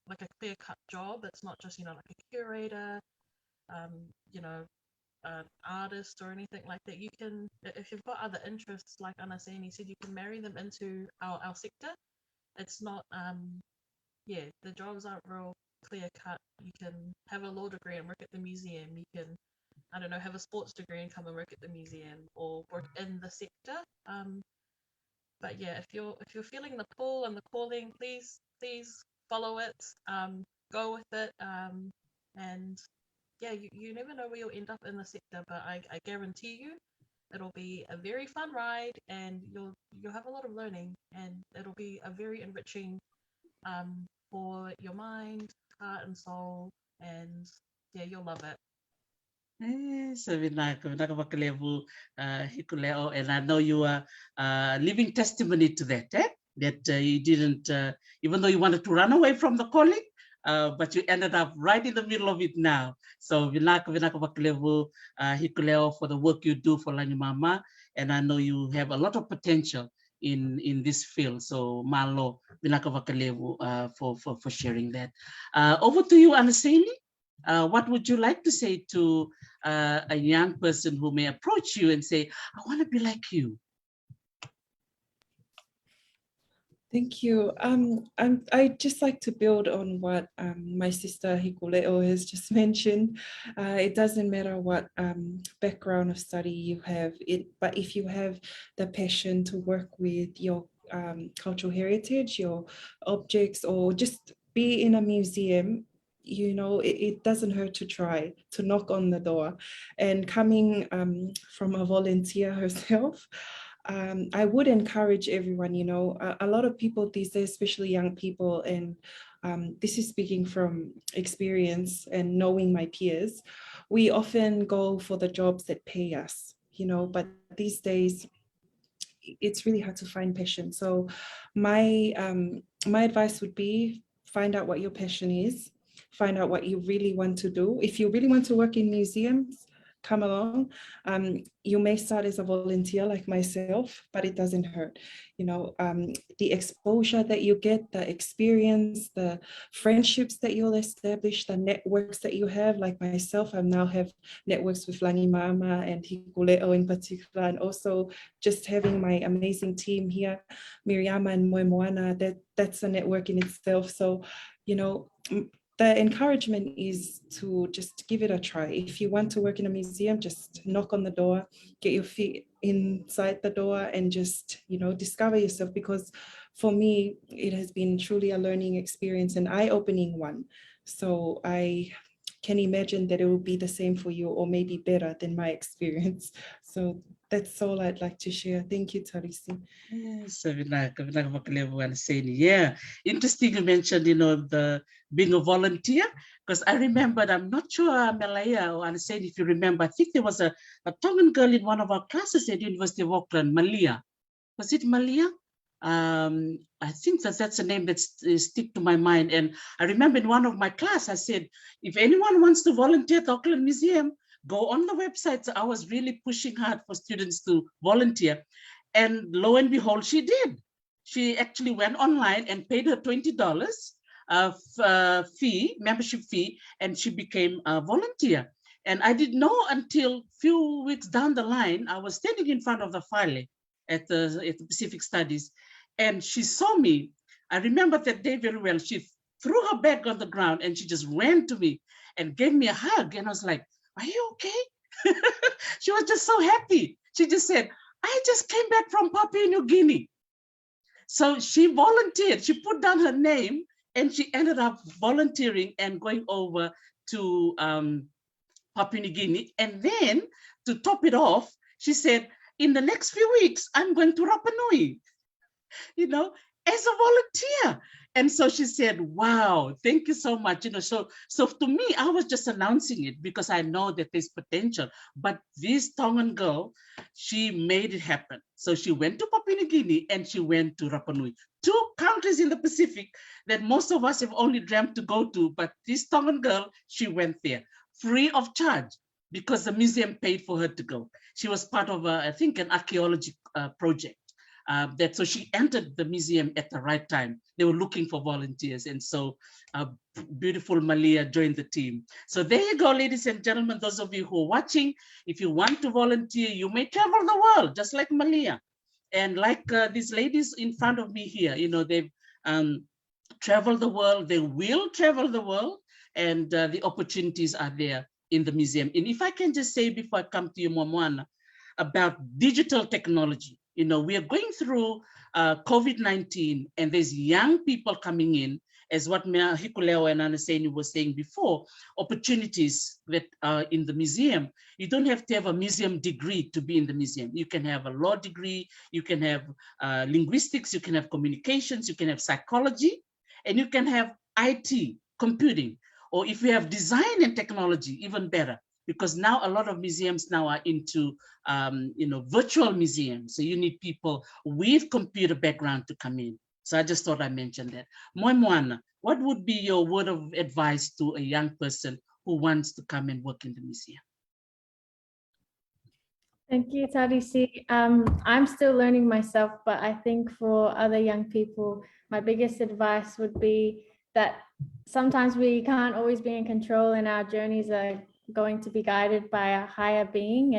like a clear-cut job. It's not just, you know, like a curator, you know, an artist or anything like that. You can, if you've got other interests, like Anaseini said, you can marry them into our sector. It's not, yeah, the jobs aren't real clear-cut. You can have a law degree and work at the museum. You can, I don't know, have a sports degree and come and work at the museum or work in the sector. But yeah, if you're feeling the pull and the calling, please follow it, go with it, and yeah, you never know where you'll end up in the sector, but I guarantee you it'll be a very fun ride, and you'll have a lot of learning, and it'll be a very enriching for your mind, heart, and soul, and yeah, you'll love it. So Vinaka Vakalevu, Hikule'o, and I know you are living testimony to that, that you didn't, even though you wanted to run away from the calling, but you ended up right in the middle of it now. So Vinaka Vakalevu, Hikule'o, for the work you do for Lani-Mama, and I know you have a lot of potential in this field. So Malo, Vinaka Vakalevu, for sharing that. Over to you, Anaseini. What would you like to say to a young person who may approach you and say, I want to be like you? Thank you. I'd just like to build on what my sister Hikule'o has just mentioned. It doesn't matter what background of study you have, but if you have the passion to work with your cultural heritage, your objects, or just be in a museum, you know, it doesn't hurt to try, to knock on the door. And coming from a volunteer herself, I would encourage everyone, you know, a lot of people these days, especially young people, and this is speaking from experience and knowing my peers, we often go for the jobs that pay us, you know, but these days it's really hard to find passion. So my advice would be, find out what your passion is, find out what you really want to do. If you really want to work in museums, come along. You may start as a volunteer like myself, but it doesn't hurt. You know, the exposure that you get, the experience, the friendships that you'll establish, the networks that you have, like myself, I now have networks with Lani-Mama and Hikule'o in particular, and also just having my amazing team here, Miriama and Moemoana, that's a network in itself. So you know, the encouragement is to just give it a try. If you want to work in a museum, just knock on the door, get your feet inside the door and just, you know, discover yourself. Because for me, it has been truly a learning experience, an eye-opening one. So I can imagine that it will be the same for you, or maybe better than my experience. So that's all I'd like to share. Thank you, Tarisi. Yes, Anaseini. Yeah, interesting you mentioned, you know, the being a volunteer, because I remembered, I'm not sure, Melaia or Anaseini, if you remember, I think there was a Tongan girl in one of our classes at University of Auckland, Malia. Was it Malia? I think that's a name that stick to my mind. And I remember in one of my class, I said, if anyone wants to volunteer at the Auckland Museum, go on the website. So I was really pushing hard for students to volunteer. And lo and behold, she did. She actually went online and paid her $20 membership fee, and she became a volunteer. And I didn't know until a few weeks down the line, I was standing in front of the file at the Pacific Studies, and she saw me. I remember that day very well. She threw her bag on the ground and she just ran to me and gave me a hug. And I was like, are you okay? She was just so happy. She just said, I just came back from Papua New Guinea. So she volunteered. She put down her name and she ended up volunteering and going over to Papua New Guinea. And then to top it off, she said, in the next few weeks, I'm going to Rapa Nui, you know, as a volunteer. And so she said, wow, thank you so much. You know, so to me, I was just announcing it because I know that there's potential. But this Tongan girl, she made it happen. So she went to Papua New Guinea and she went to Rapa Nui, 2 countries in the Pacific that most of us have only dreamt to go to. But this Tongan girl, she went there free of charge because the museum paid for her to go. She was part of, I think, an archaeology project. So she entered the museum at the right time. They were looking for volunteers. And so beautiful Malia joined the team. So there you go, ladies and gentlemen, those of you who are watching, if you want to volunteer, you may travel the world, just like Malia. And like these ladies in front of me here, you know, they've traveled the world, they will travel the world, and the opportunities are there in the museum. And if I can just say before I come to you, Moana, about digital technology. You know, we are going through COVID-19 and there's young people coming in, as what Hikule'o and Anaseini was saying before, opportunities that are in the museum. You don't have to have a museum degree to be in the museum. You can have a law degree, you can have linguistics, you can have communications, you can have psychology, and you can have IT, computing, or if you have design and technology, even better. Because now a lot of museums now are into, you know, virtual museums. So you need people with computer background to come in. So I just thought I mentioned that. Moana, what would be your word of advice to a young person who wants to come and work in the museum? Thank you, Tarisi. I'm still learning myself, but I think for other young people, my biggest advice would be that sometimes we can't always be in control, and our journeys are going to be guided by a higher being.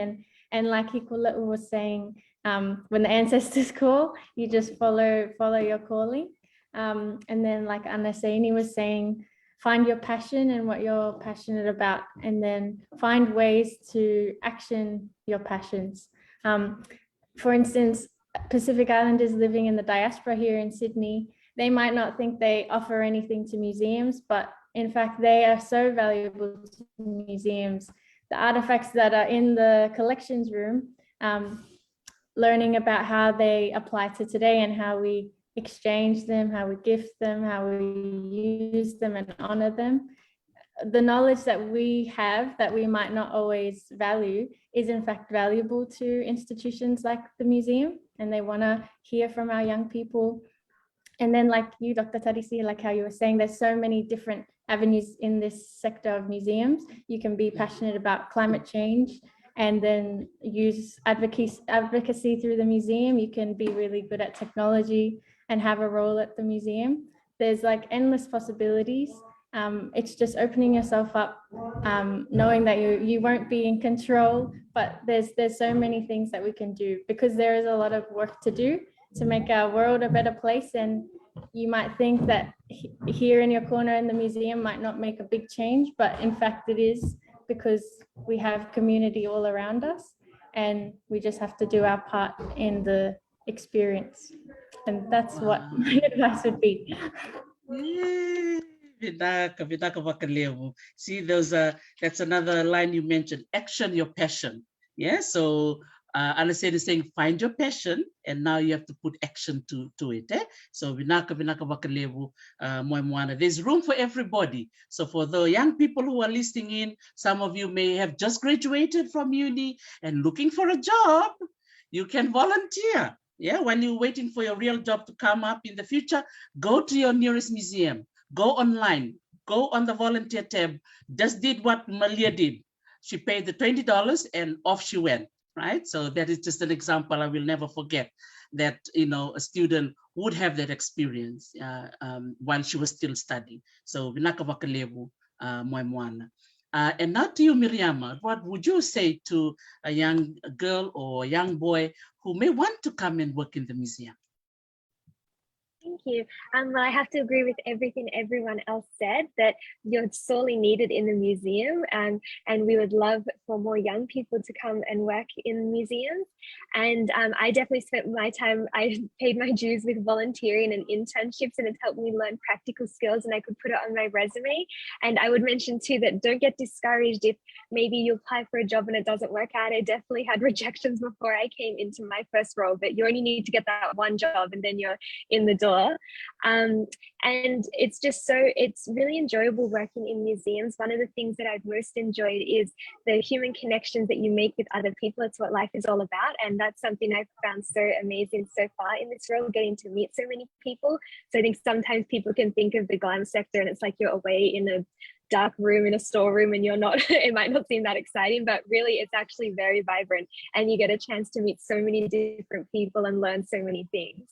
And like Hikule'o was saying, when the ancestors call, you just follow your calling. And then like Anaseini was saying, find your passion and what you're passionate about, and then find ways to action your passions. For instance, Pacific Islanders living in the diaspora here in Sydney, they might not think they offer anything to museums, but in fact, they are so valuable to museums. The artifacts that are in the collections room, learning about how they apply to today and how we exchange them, how we gift them, how we use them and honor them. The knowledge that we have that we might not always value is in fact valuable to institutions like the museum, and they want to hear from our young people. And then like you, Dr. Tarisi, like how you were saying, there's so many different avenues in this sector of museums. You can be passionate about climate change and then use advocacy through the museum. You can be really good at technology and have a role at the museum. There's like endless possibilities. It's just opening yourself up, knowing that you won't be in control, but there's so many things that we can do, because there is a lot of work to do to make our world a better place. And you might think that here in your corner in the museum might not make a big change, but in fact it is, because we have community all around us and we just have to do our part in the experience. And that's what my advice would be. Vinaka Vakaleu. See, that's another line you mentioned, action your passion. Yeah, so Anaseini is saying, find your passion, and now you have to put action to it. So Vinaka Vakaleu, Moemoana. There's room for everybody. So for the young people who are listening in, some of you may have just graduated from uni and looking for a job. You can volunteer. Yeah, while you're waiting for your real job to come up in the future, go to your nearest museum, go online, go on the volunteer tab. Just did what Malia did. She paid the $20 and off she went, right? So that is just an example I will never forget, that, you know, a student would have that experience while she was still studying. So Vinaka Vakaleu, Moemoana. And now to you, Miriama, what would you say to a young girl or a young boy who may want to come and work in the museum? Thank you. Well, I have to agree with everything everyone else said, that you're sorely needed in the museum, and we would love for more young people to come and work in museums. And I definitely spent my time, I paid my dues with volunteering and internships, and it's helped me learn practical skills, and I could put it on my resume. And I would mention too that don't get discouraged if maybe you apply for a job and it doesn't work out. I definitely had rejections before I came into my first role, but you only need to get that one job and then you're in the door. And it's just it's really enjoyable working in museums. One of the things that I've most enjoyed is the human connections that you make with other people. It's what life is all about, and that's something I've found so amazing so far in this role, getting to meet so many people. So I think sometimes people can think of the glam sector and it's like you're away in a dark room in a storeroom and you're not, it might not seem that exciting, but really it's actually very vibrant, and you get a chance to meet so many different people and learn so many things.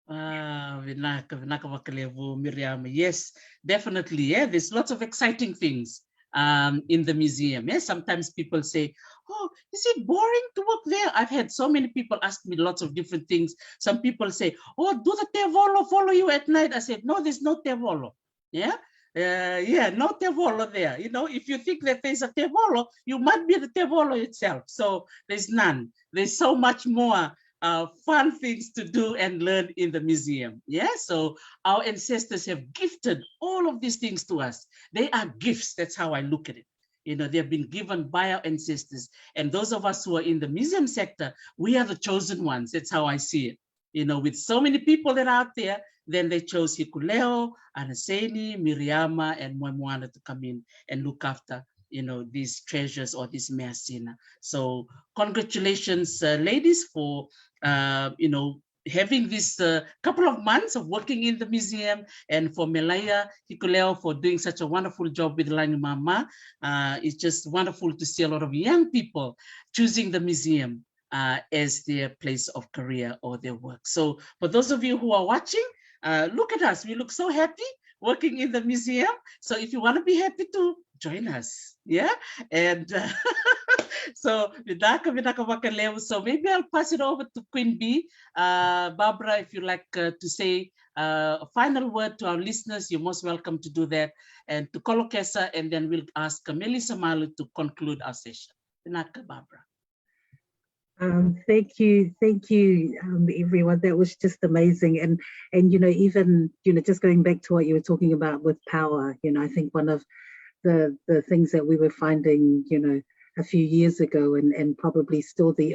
Vinaka Vakaleu, Miriama. Yes, definitely. Yeah, there's lots of exciting things in the museum. Yeah, sometimes people say, "Oh, is it boring to work there?" I've had so many people ask me lots of different things. Some people say, "Oh, do the tevolo follow you at night?" I said, "No, there's no tevolo." Yeah. No tevolo there. You know, if you think that there's a tevolo, you might be the tevolo itself. So there's none. There's so much more fun things to do and learn in the museum. Yeah, so our ancestors have gifted all of these things to us. They are gifts. That's how I look at it. You know, they've been given by our ancestors. And those of us who are in the museum sector, we are the chosen ones. That's how I see it. You know, with so many people that are out there, then they chose Hikule'o, Anaseini, Miriama, and Moemoana to come in and look after, you know, these treasures or this measina. So congratulations, ladies, for, you know, having this couple of months of working in the museum, and for Melaia Hikule'o for doing such a wonderful job with Langi Mama. It's just wonderful to see a lot of young people choosing the museum as their place of career or their work. So for those of you who are watching, look at us. We look so happy working in the museum. So if you want to be happy too, join us. Yeah. And so Vinaka Vakaleu. So maybe I'll pass it over to Queen B. Barbara, if you'd like to say a final word to our listeners, you're most welcome to do that. And to Kolokesa, and then we'll ask Melissa Malu to conclude our session. Vinaka, Barbara. Thank you, everyone. That was just amazing, and you know, even just going back to what you were talking about with power. I think one of the things that we were finding, a few years ago, and probably still the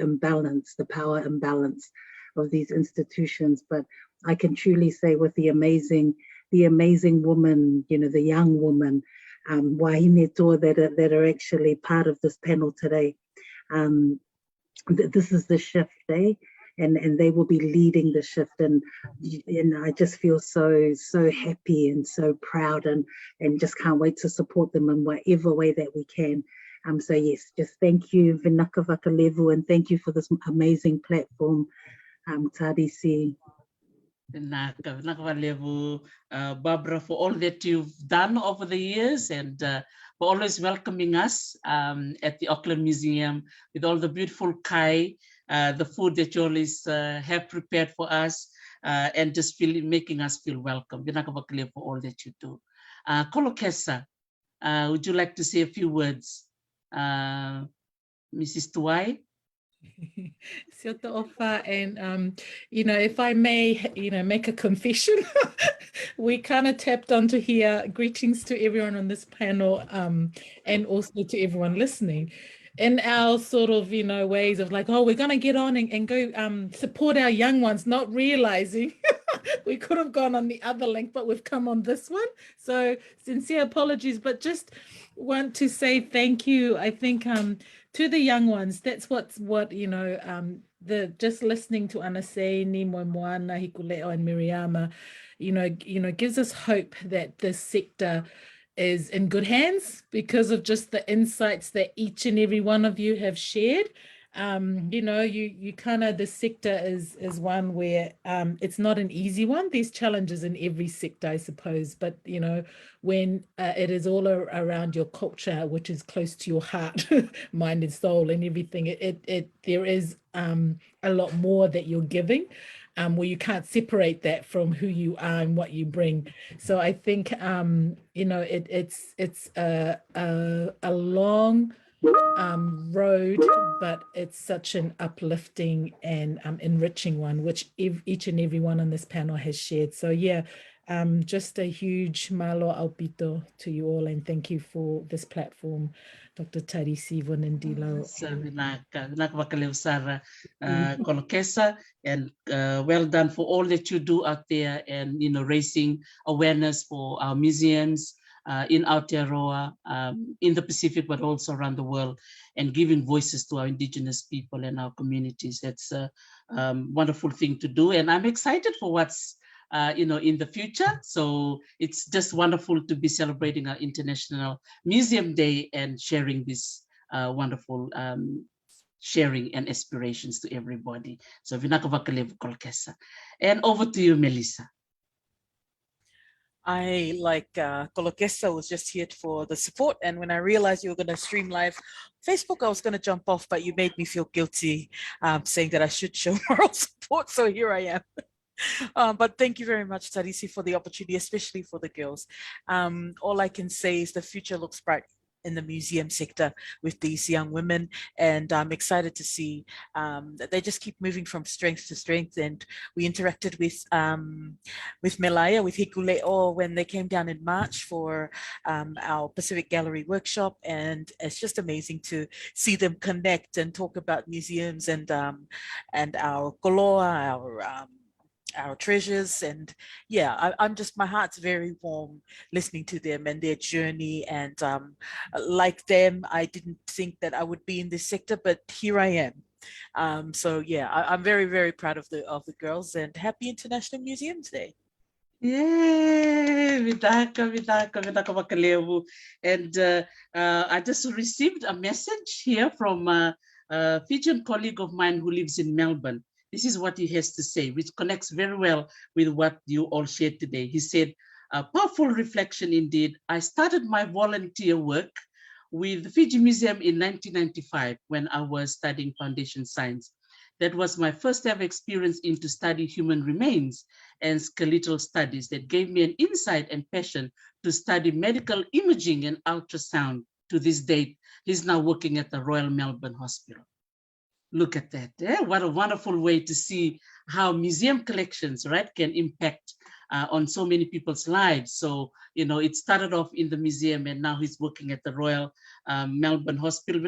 power imbalance of these institutions. But I can truly say, with the amazing woman, the young woman, wahine toa that are actually part of this panel today. This is the shift, and they will be leading the shift, and I just feel so happy and so proud, and just can't wait to support them in whatever way that we can. So yes, just thank you, Vinaka Vakaleu, and thank you for this amazing platform, Tarisi. Vinaka Vakaleu, Barbara, for all that you've done over the years, and for always welcoming us at the Auckland Museum with all the beautiful kai, the food that you always have prepared for us. and just making us feel welcome. Vinaka Vakale for all that you do. Kolokesa, would you like to say a few words? Mrs. Tuai? Sioto'ofa, and if I may, make a confession, we kind of tapped onto here. Greetings to everyone on this panel, and also to everyone listening. In our sort of, ways of like, oh, we're gonna get on and go support our young ones, not realizing we could have gone on the other link, but we've come on this one. So sincere apologies, but just want to say thank you. I think to the young ones, that's what just listening to Anaseini, Moemoana, Hikule'o and Miriama, gives us hope that this sector is in good hands because of just the insights that each and every one of you have shared. You kind of, the sector is one where it's not an easy one. There's challenges in every sector, I suppose, but when it is all around your culture, which is close to your heart, mind and soul and everything, there is a lot more that you're giving, where you can't separate that from who you are and what you bring. So I think it's a long road, but it's such an uplifting and enriching one, which each and every one on this panel has shared. So yeah, just a huge malo aupito to you all, and thank you for this platform, Dr. Tarisi Vonendilo. Kolokesa, and well done for all that you do out there, and raising awareness for our museums in Aotearoa, in the Pacific, but also around the world, and giving voices to our Indigenous people and our communities. That's a wonderful thing to do, and I'm excited for what's in the future. So it's just wonderful to be celebrating our International Museum Day and sharing this wonderful sharing and aspirations to everybody. So Vinaka Vakalevu Kolkesa. And over to you, Melissa. I, like Kolokesa, was just here for the support, and when I realized you were going to stream live Facebook, I was going to jump off, but you made me feel guilty saying that I should show moral support, so here I am. But thank you very much, Tarisi, for the opportunity, especially for the girls. All I can say is the future looks bright in the museum sector with these young women, and I'm excited to see that they just keep moving from strength to strength. And we interacted with Melaia, with Hikule'o, when they came down in March for our Pacific Gallery workshop, and it's just amazing to see them connect and talk about museums and our koloa, our treasures. And yeah, I'm just, my heart's very warm listening to them and their journey, and like them, I didn't think that I would be in this sector, but here I am. So yeah, I'm very, very proud of the girls, and happy International Museums Day. Yeah, Vidaka Vakalevu. And I just received a message here from a Fijian colleague of mine who lives in Melbourne. This is what he has to say, which connects very well with what you all shared today. He said, a powerful reflection indeed. I started my volunteer work with the Fiji Museum in 1995 when I was studying foundation science. That was my first ever experience into study human remains and skeletal studies that gave me an insight and passion to study medical imaging and ultrasound. To this date, he's now working at the Royal Melbourne Hospital. Look at that. Yeah? What a wonderful way to see how museum collections, right, can impact on so many people's lives. So, it started off in the museum, and now he's working at the Royal Melbourne Hospital.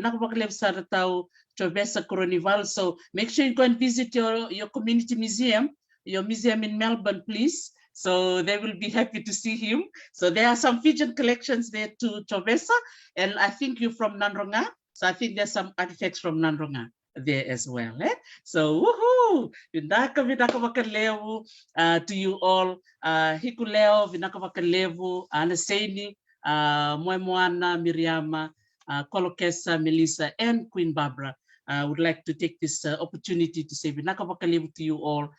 So make sure you go and visit your community museum, your museum in Melbourne, please. So they will be happy to see him. So there are some Fijian collections there to Chovesa, and I think you're from Nanronga. So I think there's some artifacts from Nanronga there as well. So woohoo! Vinaka Vakalevu to you all. Hikule'o, Vinaka Vakalevu, Anaseini, Moemoana, Miriama, Kolokesa, Melissa, and Queen Barbara. I would like to take this opportunity to say Vinaka Vakalevu to you all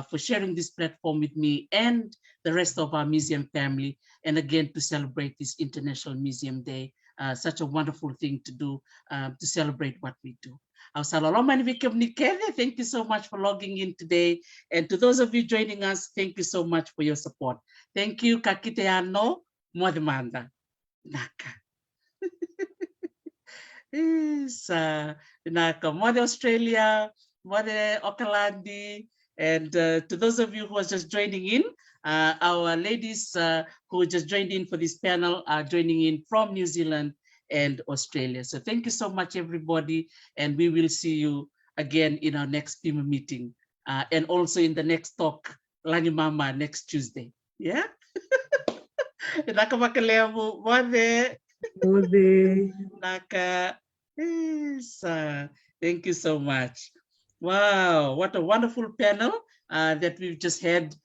for sharing this platform with me and the rest of our museum family, and again to celebrate this International Museum Day. Such a wonderful thing to do, to celebrate what we do. Loloma and Vinaka, thank you so much for logging in today. And to those of you joining us, thank you so much for your support. Thank you, Kakiteano, Moemoana Naka. Yes, Vinaka, Moana Australia, Moana Oakland, and to those of you who are just joining in, our ladies who just joined in for this panel are joining in from New Zealand and Australia. So thank you so much, everybody, and we will see you again in our next PIMA meeting and also in the next talk, Langi Mama, next Tuesday. Yeah? Nakamakalemu, Mode. Mode. Naka. Yes, thank you so much. Wow, what a wonderful panel that we've just had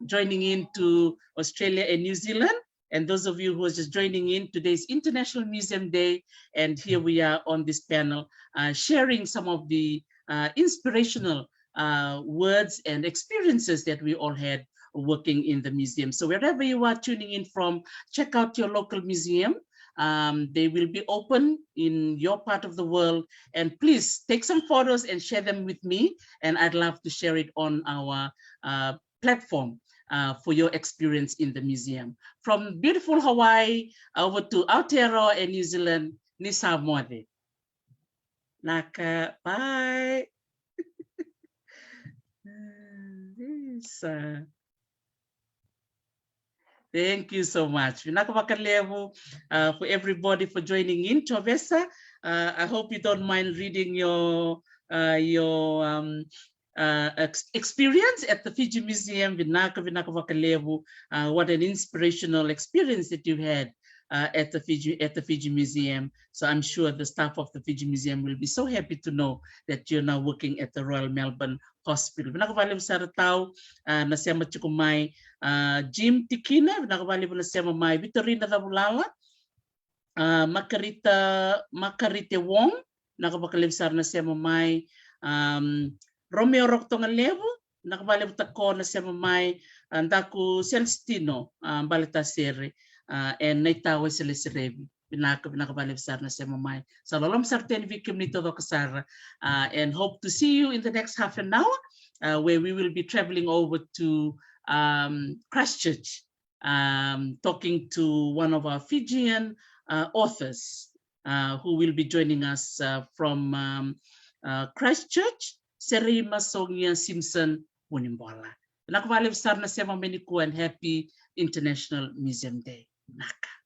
joining into Australia and New Zealand. And those of you who are just joining in, today's International Museum Day. And here we are on this panel sharing some of the inspirational words and experiences that we all had working in the museum. So wherever you are tuning in from, check out your local museum. They will be open in your part of the world, and please take some photos and share them with me, and I'd love to share it on our platform for your experience in the museum. From beautiful Hawaii over to Aotearoa and New Zealand, ni Samoa. Naka, bye. Thank you so much. For everybody for joining in. Chovesa, I hope you don't mind reading your experience at the Fiji Museum. What an inspirational experience that you had at the Fiji Museum. So I'm sure the staff of the Fiji Museum will be so happy to know that you're now working at the Royal Melbourne Hospital. Vinakavaleu sa tao na siyama chukumai Jim Tikina, vinakavaleu na siyama mai Vitorina da Bulala, Makarite Wong, nakavaleu sa na siyama mai Romeo Roctongalevu, nakavaleu tako na siyama mai Andaku Celestino, Balita Sere, and Naitawe Celesterevi. So Loloma sarten vikim nito do kasara, and hope to see you in the next half an hour, where we will be traveling over to Christchurch, talking to one of our Fijian authors who will be joining us from Christchurch, Serima Songia Simpson Munimbola. Nakvale Sarna Sema Meniku, and happy International Museum Day. Naka.